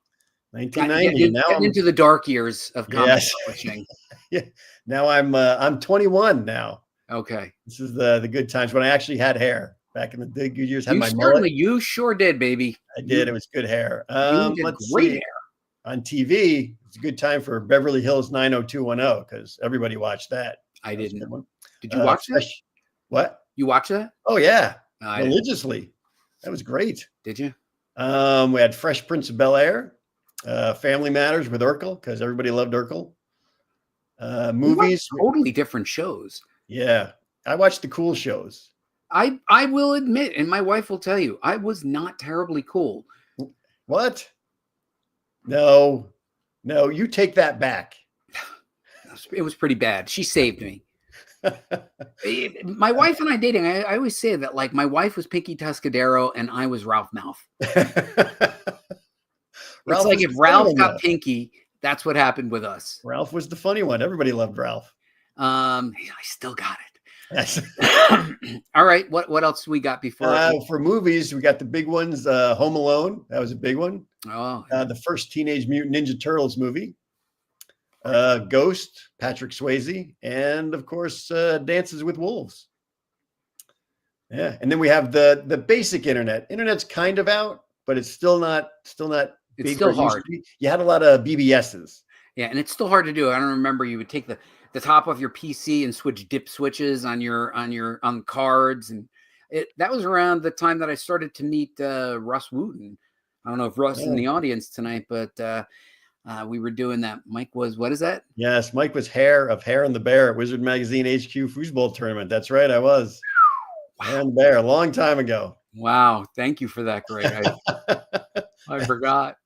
1990. Now I'm into the dark years of comic publishing. Yeah. Now I'm 21 now. Okay. This is the good times when I actually had hair back in the good years. Had You sure did, baby. I did. It was good hair. You did great hair. On TV, it's a good time for Beverly Hills 90210 because everybody watched that. I didn't. Did you watch that? What? You watch that? Oh yeah, religiously. That was great. Did you? We had Fresh Prince of Bel-Air, Family Matters with Urkel because everybody loved Urkel. Movies, totally different shows. Yeah, I watched the cool shows. I will admit, and my wife will tell you, I was not terribly cool. What? No, you take that back. It was pretty bad. She saved me. My wife and I dating, I always say that like my wife was Pinky Tuscadero and I was Ralph Mouth. It's like if Ralph got Pinky, that's what happened with us. Ralph was the funny one. Everybody loved Ralph. I still got it. All right. What else we got before? For movies, we got the big ones. Home Alone. That was a big one. Oh, yeah. The first Teenage Mutant Ninja Turtles movie, Ghost, Patrick Swayze, and of course, Dances with Wolves. Yeah, and then we have the basic internet. Internet's kind of out, but it's still not It's big still where it used hard. to be. You had a lot of BBSs. Yeah, and it's still hard to do. I don't remember you would take the top of your PC and switch dip switches on on cards, and that was around the time that I started to meet Russ Wooten. I don't know if Russ is in the audience tonight, but we were doing that. Mike was, what is that? Yes, Mike was Hair and the Bear at Wizard Magazine HQ Foosball Tournament. That's right, I was. Wow. Hair and the Bear, a long time ago. Wow, thank you for that, Greg. I forgot.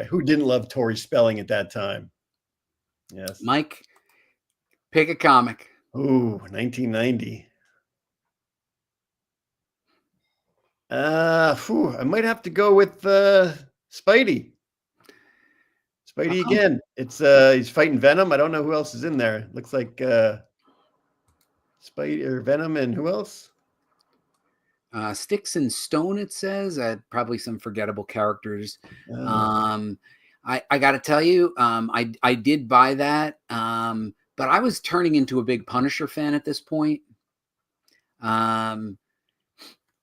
Who didn't love Tori Spelling at that time? Yes. Mike, pick a comic. Ooh, 1990. I might have to go with Spidey. Spidey again. It's he's fighting Venom. I don't know who else is in there. Looks like Spidey or Venom, and who else? Sticks and Stone, it says. Probably some forgettable characters. I got to tell you, I did buy that, but I was turning into a big Punisher fan at this point.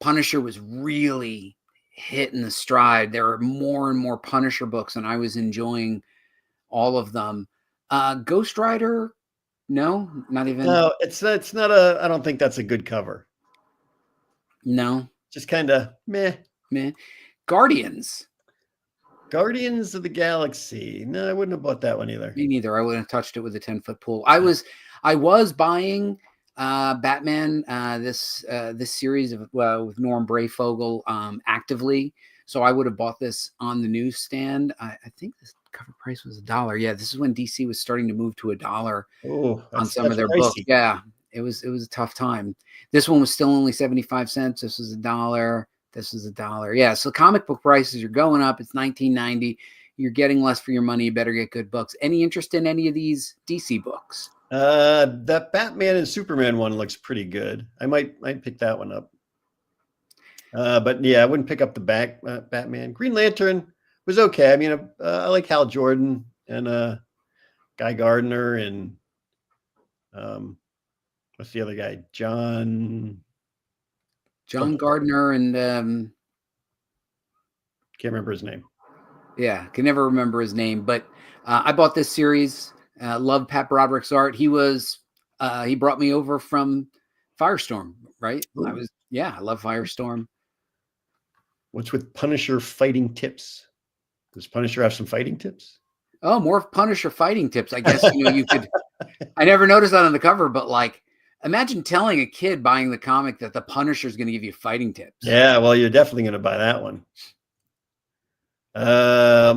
Punisher was really hitting the stride. There were more and more Punisher books, and I was enjoying all of them. Ghost Rider, no, not even. No, it's not a. I don't think that's a good cover. No, just kind of meh. Guardians of the Galaxy. No, I wouldn't have bought that one either. Me neither. I wouldn't have touched it with a 10-foot pole. I was buying Batman this series of with Norm Brayfogle actively, so I would have bought this on the newsstand. I think this cover price was $1. Yeah, this is when DC was starting to move to $1 on some of their books. Yeah, it was a tough time. This one was still only 75 cents. This was $1. This is $1. Yeah, so comic book prices are going up. It's 1990. You're getting less for your money. You better get good books. Any interest in any of these DC books? That Batman and Superman one looks pretty good. I might pick that one up. But yeah, I wouldn't pick up the Batman. Green Lantern was okay. I mean, I like Hal Jordan and Guy Gardner and what's the other guy? John Gardner and can't remember his name. Yeah, can never remember his name. But I bought this series. Love Pat Broderick's art. He brought me over from Firestorm, right? Ooh. I love Firestorm. What's with Punisher fighting tips? Does Punisher have some fighting tips? Oh, more Punisher fighting tips. I guess you could. I never noticed that on the cover, but like, imagine telling a kid buying the comic that the Punisher is going to give you fighting tips. Yeah, well, you're definitely going to buy that one.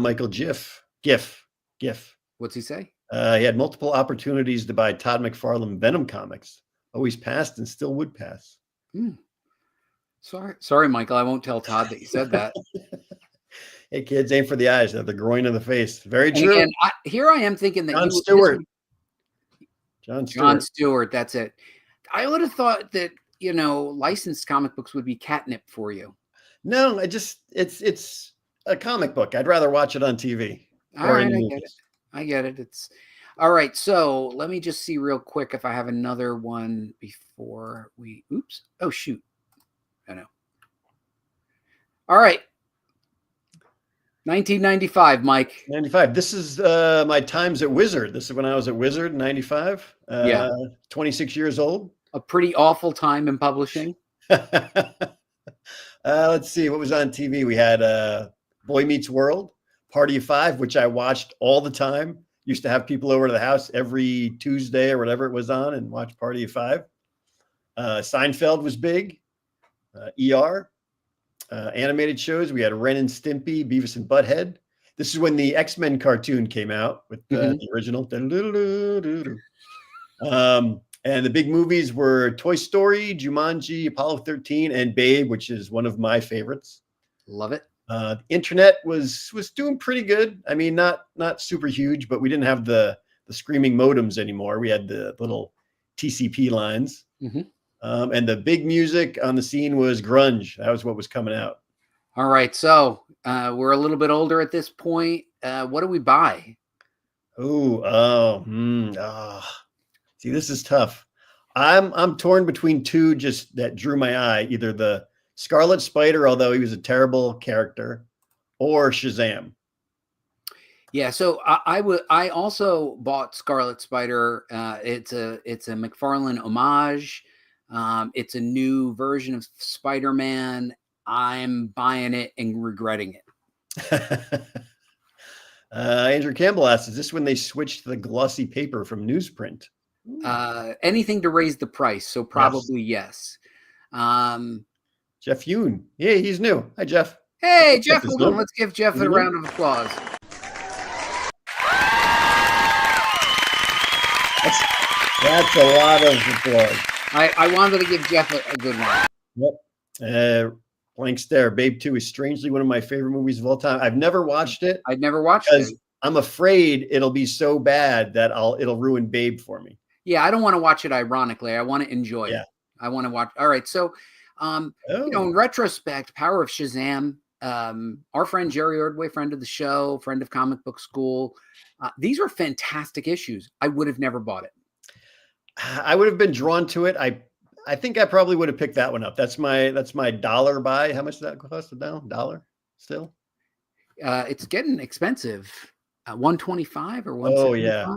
Michael Giff. What's he say? He had multiple opportunities to buy Todd McFarlane Venom comics. Always passed and still would pass. Sorry, Michael. I won't tell Todd that you said that. Hey, kids, aim for the eyes, not the groin of the face. Very true. Again, here I am thinking that John Stewart. That's it. I would have thought that licensed comic books would be catnip for you. No, it's a comic book. I'd rather watch it on TV. All right, I get it. It's all right. So let me just see real quick if I have another one before we. Oops. Oh shoot. I know. All right. 1995, Mike. 95. This is my times at Wizard. This is when I was at Wizard in 95. 26 years old. A pretty awful time in publishing. Let's see what was on TV. We had Boy Meets World, Party of Five, which I watched all the time. Used to have people over to the house every Tuesday or whatever it was on and watch Party of Five. Seinfeld was big. ER. Animated shows. We had Ren and Stimpy, Beavis and Butthead. This is when the X-Men cartoon came out with the original. And the big movies were Toy Story, Jumanji, Apollo 13, and Babe, which is one of my favorites. Love it. The internet was doing pretty good. I mean, not super huge, but we didn't have the screaming modems anymore. We had the little TCP lines. And the big music on the scene was grunge. That was what was coming out. All right, so we're a little bit older at this point. What do we buy? See, this is tough. I'm torn between two just that drew my eye, either the Scarlet Spider, although he was a terrible character, or Shazam. Yeah, so I also bought Scarlet Spider. It's a McFarlane homage. It's a new version of Spider-Man. I'm buying it and regretting it. Andrew Campbell asks, is this when they switched to the glossy paper from newsprint? Anything to raise the price, so probably yes. Jeff Yoon. Yeah, he's new. Hi, Jeff. Hey, Jeff, hold on. Let's give Jeff a round of applause. That's a lot of applause. I wanted to give Jeff a good one. Yep. Blank Stare. Babe 2 is strangely one of my favorite movies of all time. I've never watched it. I've never watched it. I'm afraid it'll be so bad that it'll ruin Babe for me. Yeah, I don't want to watch it ironically. I want to enjoy it. I want to watch. All right. So, in retrospect, Power of Shazam, our friend Jerry Ordway, friend of the show, friend of Comic Book School. These are fantastic issues. I would have never bought it. I would have been drawn to it. I think I probably would have picked that one up. That's my dollar buy. How much does that cost now? $1 still? It's getting expensive. 125 or 175? Oh yeah.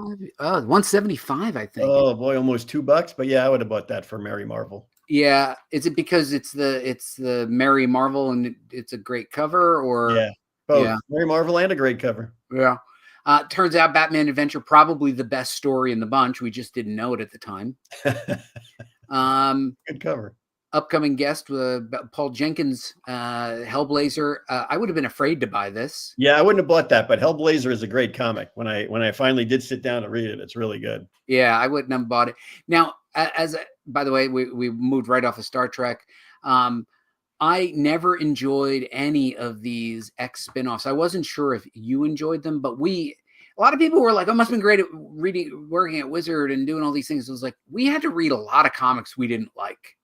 175, I think. Oh boy, almost $2. But yeah, I would have bought that for Mary Marvel. Yeah. Is it because it's the Mary Marvel and it's a great cover, or both Mary Marvel and a great cover? Yeah. Turns out Batman Adventure, probably the best story in the bunch. We just didn't know it at the time. Good cover. Upcoming guest, Paul Jenkins, Hellblazer. I would have been afraid to buy this. Yeah, I wouldn't have bought that, but Hellblazer is a great comic. When I finally did sit down to read it, it's really good. Yeah, I wouldn't have bought it. Now, by the way, we moved right off of Star Trek. I never enjoyed any of these X spinoffs. I wasn't sure if you enjoyed them, but a lot of people were like, "Oh, must have been great at working at Wizard and doing all these things." It was like, we had to read a lot of comics we didn't like.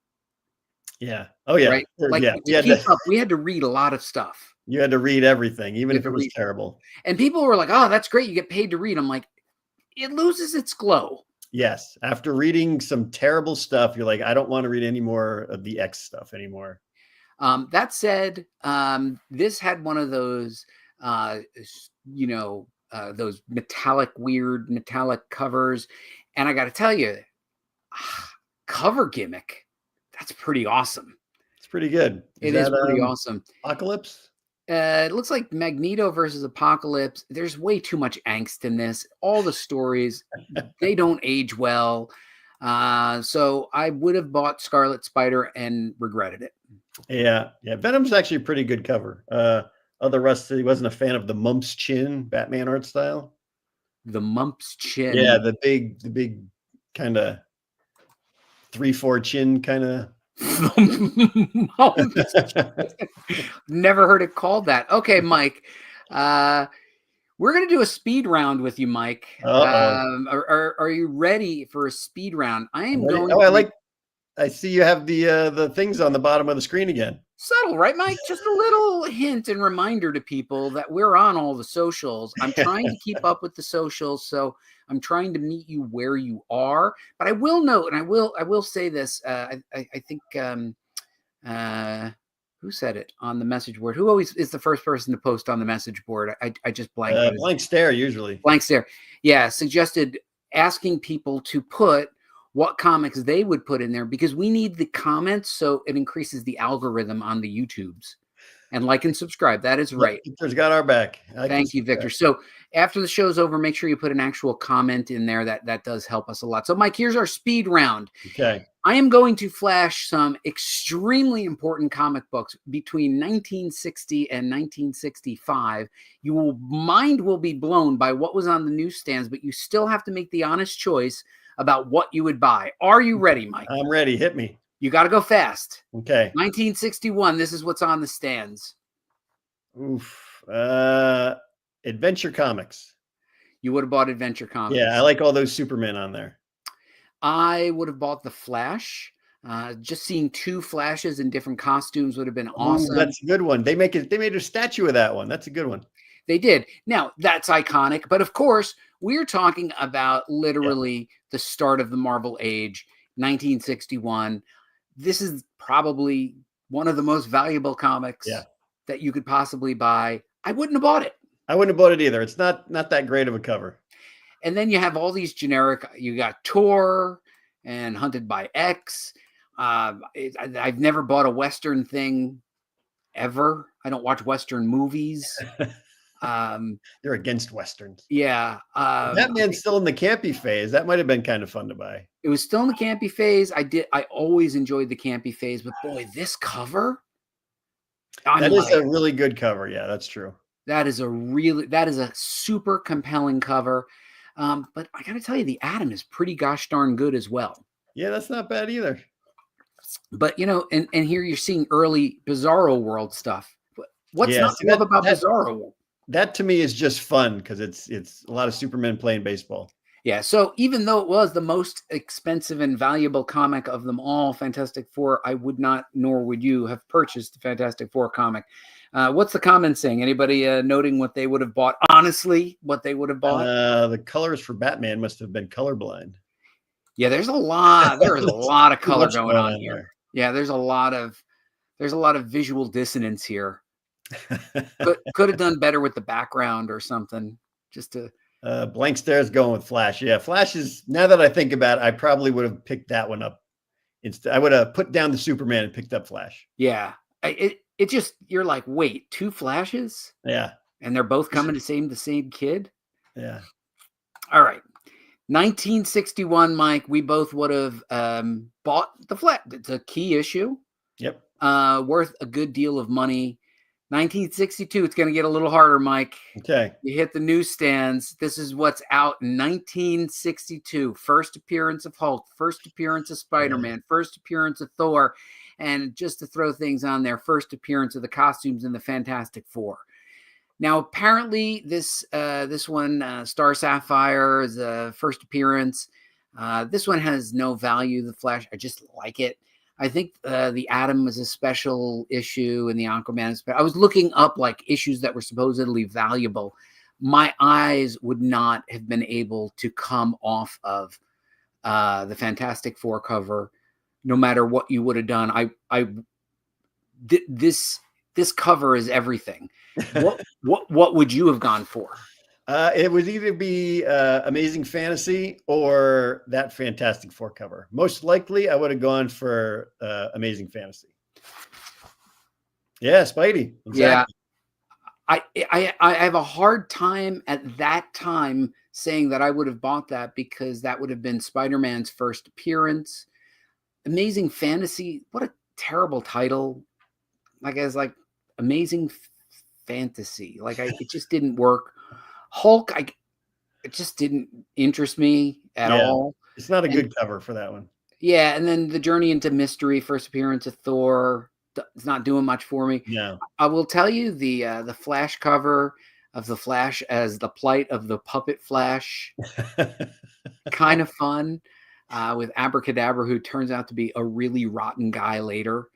Yeah. Oh yeah. Right. Like, to keep up, we had to read a lot of stuff. You had to read everything, even if it was terrible. And people were like, "Oh, that's great. You get paid to read." I'm like, it loses its glow. Yes. After reading some terrible stuff, you're like, I don't want to read any more of the X stuff anymore. That said, this had one of those, those weird metallic covers. And I got to tell you, cover gimmick, that's pretty awesome. It's pretty good. It is pretty awesome. Apocalypse? It looks like Magneto versus Apocalypse. There's way too much angst in this. All the stories, they don't age well. So I would have bought Scarlet Spider and regretted it. Yeah. Venom's actually a pretty good cover. Other Russ said he wasn't a fan of the Mumps Chin Batman art style. The Mumps Chin. Yeah, the big kind of 3-4 chin kind of. Never heard it called that. Okay, Mike. We're gonna do a speed round with you, Mike. Are you ready for a speed round? I am going. I see you have the things on the bottom of the screen again. Subtle, right, Mike? Just a little hint and reminder to people that we're on all the socials. I'm trying to keep up with the socials, so I'm trying to meet you where you are. But I will note, and I will say this. I think who said it on the message board? Who always is the first person to post on the message board? I just blanked. Blank Stare usually. Blank Stare. Yeah, suggested asking people to put what comics they would put in there, because we need the comments so it increases the algorithm on the YouTubes. And like and subscribe. That is right. Victor's got our back. Thank you, Victor. So after the show's over, make sure you put an actual comment in there. That does help us a lot. So, Mike, here's our speed round. Okay. I am going to flash some extremely important comic books between 1960 and 1965. Your mind will be blown by what was on the newsstands, but you still have to make the honest choice about what you would buy. Are you ready, Mike? I'm ready. Hit me. You got to go fast. Okay. 1961. This is what's on the stands. Oof. Adventure Comics. You would have bought Adventure Comics. Yeah, I like all those Supermen on there. I would have bought The Flash. Just seeing two Flashes in different costumes would have been Ooh, awesome. that's a good one. They made a statue of that one. That's a good one. They did. Now, that's iconic. But of course, we're talking about Yeah. literally the start of the Marvel age, 1961. This is probably one of the most valuable comics Yeah. that you could possibly buy. I wouldn't have bought it. I wouldn't have bought it either. It's not that great of a cover. And then you have all these generic, you got Tor and Hunted by X. I've never bought a Western thing ever. I don't watch Western movies. You're against Westerns. Yeah. Batman's still in the campy phase. That might have been kind of fun to buy. It was still in the campy phase. I always enjoyed the campy phase, but boy, this cover. That is a really good cover. Yeah, that's true. That is a super compelling cover. But I gotta tell you, the Atom is pretty gosh darn good as well. Yeah, that's not bad either. But and here you're seeing early Bizarro World stuff. What's not to love about Bizarro World? That to me is just fun because it's a lot of Supermen playing baseball. Yeah. So even though it was the most expensive and valuable comic of them all, Fantastic Four, I would not, nor would you, have purchased the Fantastic Four comic. What's the comment saying? Anybody noting what they would have bought? Honestly, what they would have bought? The colors for Batman must have been colorblind. Yeah, there's a lot. There is a lot of color going on here. There. Yeah, there's a lot of visual dissonance here. Could have done better with the background or something. Just to blank stares going with Flash. Yeah, Flash is, now that I think about it, I probably would have picked that one up. Instead, I would have put down the Superman and picked up Flash. Yeah, it just, you're like, wait, two Flashes? Yeah, and they're both coming to the same kid. Yeah. All right. 1961, Mike, we both would have bought the Flash. It's a key issue. Yep. Worth a good deal of money. 1962, it's going to get a little harder, Mike. Okay. You hit the newsstands. This is what's out in 1962. First appearance of Hulk, first appearance of Spider-Man, first appearance of Thor, and just to throw things on there, first appearance of the costumes in the Fantastic Four. Now, apparently, this one, Star Sapphire, is a first appearance. This one has no value. The Flash, I just like it. I think the Atom was a special issue, and the Aquaman is. I was looking up like issues that were supposedly valuable. My eyes would not have been able to come off of the Fantastic Four cover, no matter what you would have done. This cover is everything. What would you have gone for? It would either be Amazing Fantasy or that Fantastic Four cover. Most likely, I would have gone for Amazing Fantasy. Yeah, Spidey. Exactly. Yeah, I have a hard time at that time saying that I would have bought that, because that would have been Spider-Man's first appearance. Amazing Fantasy, what a terrible title. Like, as like Amazing Fantasy, like it just didn't work. Hulk, it just didn't interest me at all. It's not a good cover for that one. Yeah, and then the Journey into Mystery, first appearance of Thor, it's not doing much for me. No. I will tell you, the Flash cover of the Flash as the plight of the puppet Flash, kind of fun, with Abracadabra, who turns out to be a really rotten guy later.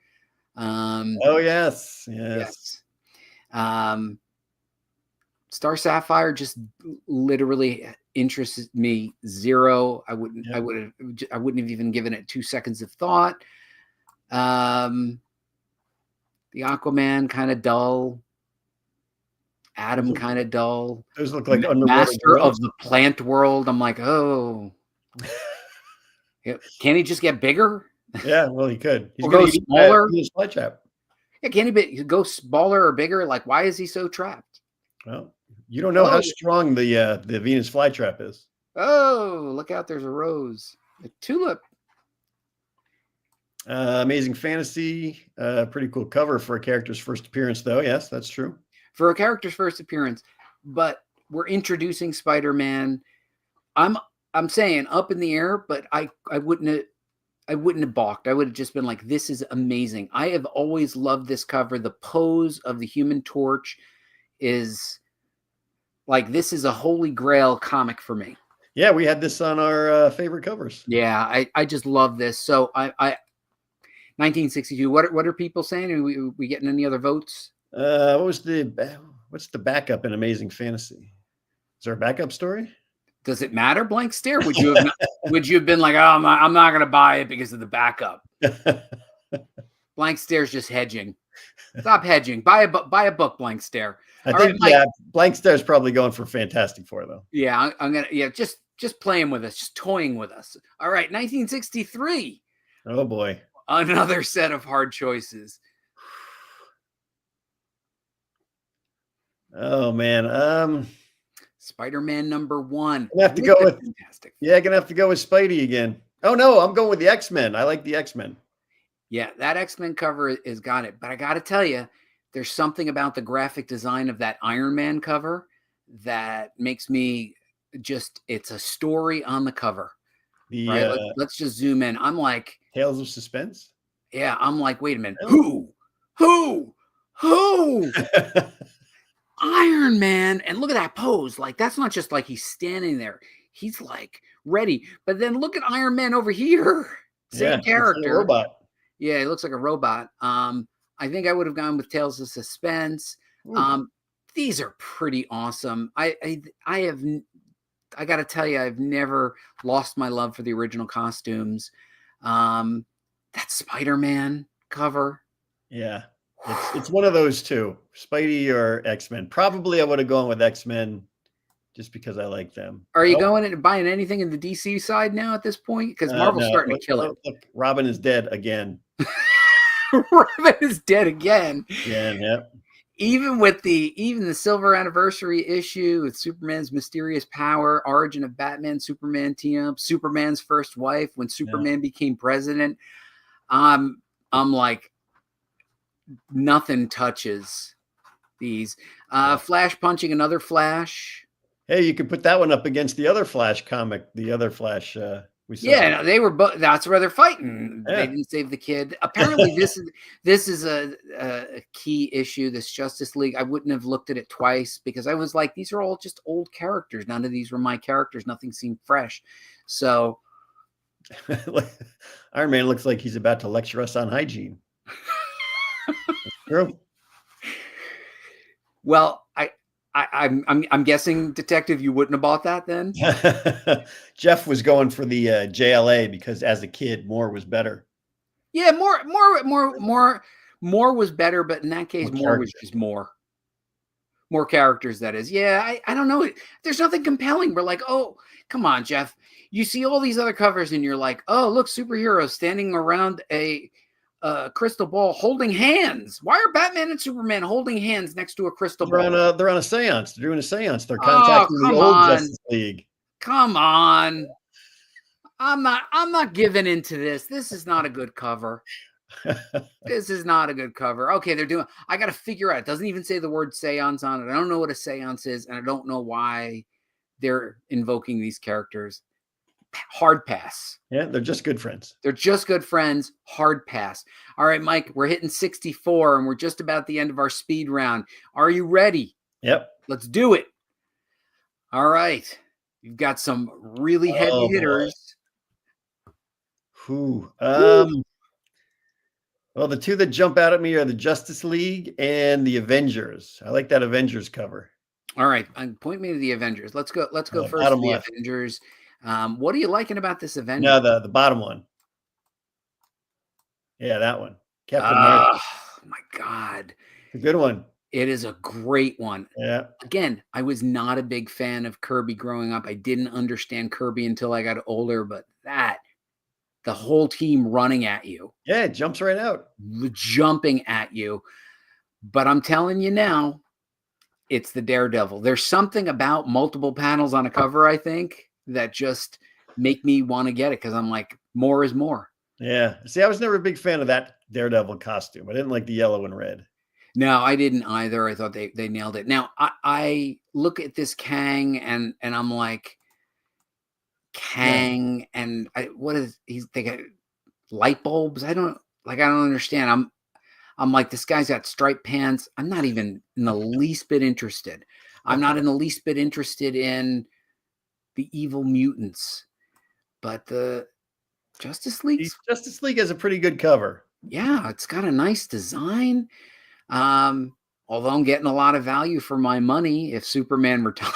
Oh yes. Star Sapphire just literally interested me zero. I wouldn't have even given it 2 seconds of thought. The Aquaman, kind of dull. Atom, kind of dull. Those look like Master of the Plant World. I'm like, oh, can he just get bigger? Yeah, well, he could. He's going to go smaller. Yeah, can he go smaller or bigger? Like, why is he so trapped? Well, you don't know how strong the Venus flytrap is. Oh, look out! There's a rose, a tulip. Amazing Fantasy, pretty cool cover for a character's first appearance, though. Yes, that's true. For a character's first appearance, but we're introducing Spider-Man. I'm saying up in the air, but I wouldn't have balked. I would have just been like, this is amazing. I have always loved this cover. The pose of the Human Torch is like, this is a holy grail comic for me. Yeah, we had this on our favorite covers. Yeah, I just love this. So 1962. What are people saying? Are we getting any other votes? What's the backup in Amazing Fantasy? Is there a backup story? Does it matter? Blank stare. Would you have been like, oh, I'm not going to buy it because of the backup? Blank stare's just hedging. Stop hedging. Buy a book. Blank stare. I think yeah, Blank Stare's probably going for Fantastic Four though. Yeah, I'm gonna just playing with us, just toying with us. All right, 1963. Oh boy, another set of hard choices. Oh man, Spider-Man #1. I have to go with Fantastic. Yeah, gonna have to go with Spidey again. Oh no, I'm going with the X-Men. I like the X-Men. Yeah, that X-Men cover is got it. But I got to tell you, there's something about the graphic design of that Iron Man cover that makes me just, it's a story on the cover. Right? Let's just zoom in. I'm like, Tales of Suspense? Yeah, I'm like, wait a minute. Who? Iron Man. And look at that pose. Like, that's not just like he's standing there. He's like ready. But then look at Iron Man over here. Same character. Like a robot. Yeah, he looks like a robot. I think I would have gone with Tales of Suspense. These are pretty awesome. I got to tell you, I've never lost my love for the original costumes. That Spider-Man cover. Yeah, it's one of those two, Spidey or X-Men. Probably I would have gone with X-Men just because I like them. Are you going and buying anything in the DC side now at this point? Because Marvel's starting to kill it. Look, Robin is dead again. Robin is dead again. Yeah. Even the silver anniversary issue with Superman's mysterious power, origin of Batman, Superman team up, Superman's first wife when Superman became president. I'm like, nothing touches these. Flash punching another Flash. Hey, you could put that one up against the other Flash comic, the other Flash we saw. Yeah, no, they were both. That's where they're fighting. Yeah. They didn't save the kid. Apparently, this is a key issue. This Justice League. I wouldn't have looked at it twice because I was like, these are all just old characters. None of these were my characters. Nothing seemed fresh. So, Iron Man looks like he's about to lecture us on hygiene. True. Well, I'm guessing, Detective, you wouldn't have bought that then? Jeff was going for the JLA because as a kid, more was better. Yeah, more was better, but in that case, more was just more characters. That is, yeah. I don't know. There's nothing compelling. We're like, oh, come on, Jeff. You see all these other covers, and you're like, oh, look, superheroes standing around a crystal ball holding hands. Why are Batman and Superman holding hands next to a crystal ball? They're on a seance. They're doing a seance. They're contacting the old Justice League. Come on. I'm not giving into this. This is not a good cover. This is not a good cover. Okay, I got to figure out. It doesn't even say the word seance on it. I don't know what a seance is, and I don't know why they're invoking these characters. Hard pass. Yeah, they're just good friends. They're just good friends. Hard pass. All right, Mike, we're hitting 64 and we're just about the end of our speed round. Are you ready? Yep. Let's do it. All right. You've got some really heavy hitters. Well, the two that jump out at me are the Justice League and the Avengers. I like that Avengers cover. All right. Point me to the Avengers. Let's go first to the Avengers. What are you liking about this Avenger? No, the bottom one. Yeah, that one. Captain America. Oh my God. A good one. It is a great one. Yeah. Again, I was not a big fan of Kirby growing up. I didn't understand Kirby until I got older, but the whole team running at you. Yeah, it jumps right out. Jumping at you. But I'm telling you now, it's the Daredevil. There's something about multiple panels on a cover, I think, that just make me want to get it because I'm like, more is more. Yeah. See, I was never a big fan of that Daredevil costume. I didn't like the yellow and red. No, I didn't either. I thought they nailed it. Now, I look at this Kang and I'm like, Kang and they got light bulbs? I don't understand. I'm like, this guy's got striped pants. I'm not even in the least bit interested. I'm not in the least bit interested in the evil mutants, but the Justice League has a pretty good cover. Yeah, it's got a nice design. Although I'm getting a lot of value for my money if Superman retired.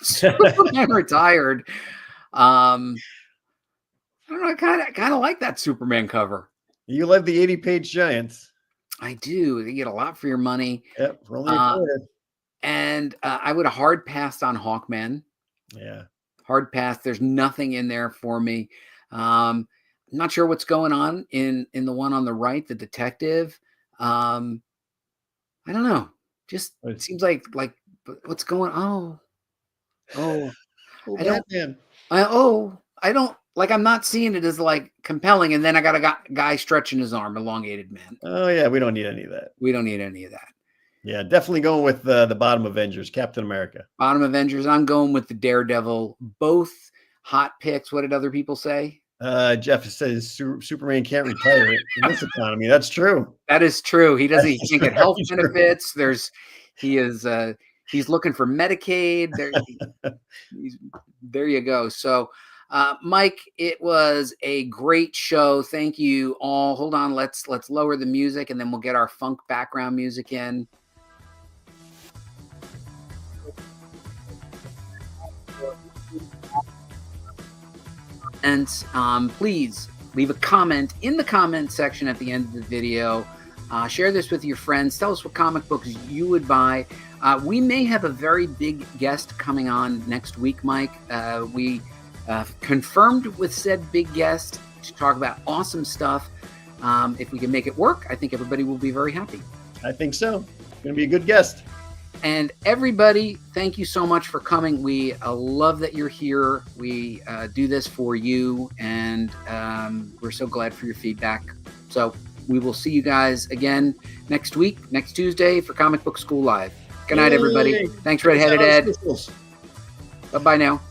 Superman retired. I don't know. I kind of like that Superman cover. You love the 80-page giants. I do. You get a lot for your money. Yep, for only a Uh, quarter. and I would have hard passed on Hawkman. Yeah. Hard pass. There's nothing in there for me. I'm not sure what's going on in the one on the right, the detective. I don't know. Just seems like what's going on? Oh, I don't. Batman. I don't like. I'm not seeing it as like compelling. And then I got a guy stretching his arm, elongated man. Oh yeah, we don't need any of that. We don't need any of that. Yeah, definitely going with the bottom Avengers, Captain America. Bottom Avengers. I'm going with the Daredevil. Both hot picks. What did other people say? Jeff says Superman can't retire in this economy. That's true. That is true. He doesn't. He can't get health benefits. He's looking for Medicaid. There you go. So, Mike, it was a great show. Thank you all. Hold on. Let's lower the music and then we'll get our funk background music in. And please leave a comment in the comment section at the end of the video. Share this with your friends. Tell us what comic books you would buy. We may have a very big guest coming on next week, Mike. We confirmed with said big guest to talk about awesome stuff. If we can make it work, I think everybody will be very happy. I think so. It's going to be a good guest. And everybody, thank you so much for coming. We love that you're here. We do this for you, and we're so glad for your feedback. So we will see you guys again next week, next Tuesday for Comic Book School Live. Good night, everybody. Thanks, Redheaded Ed. Bye-bye now.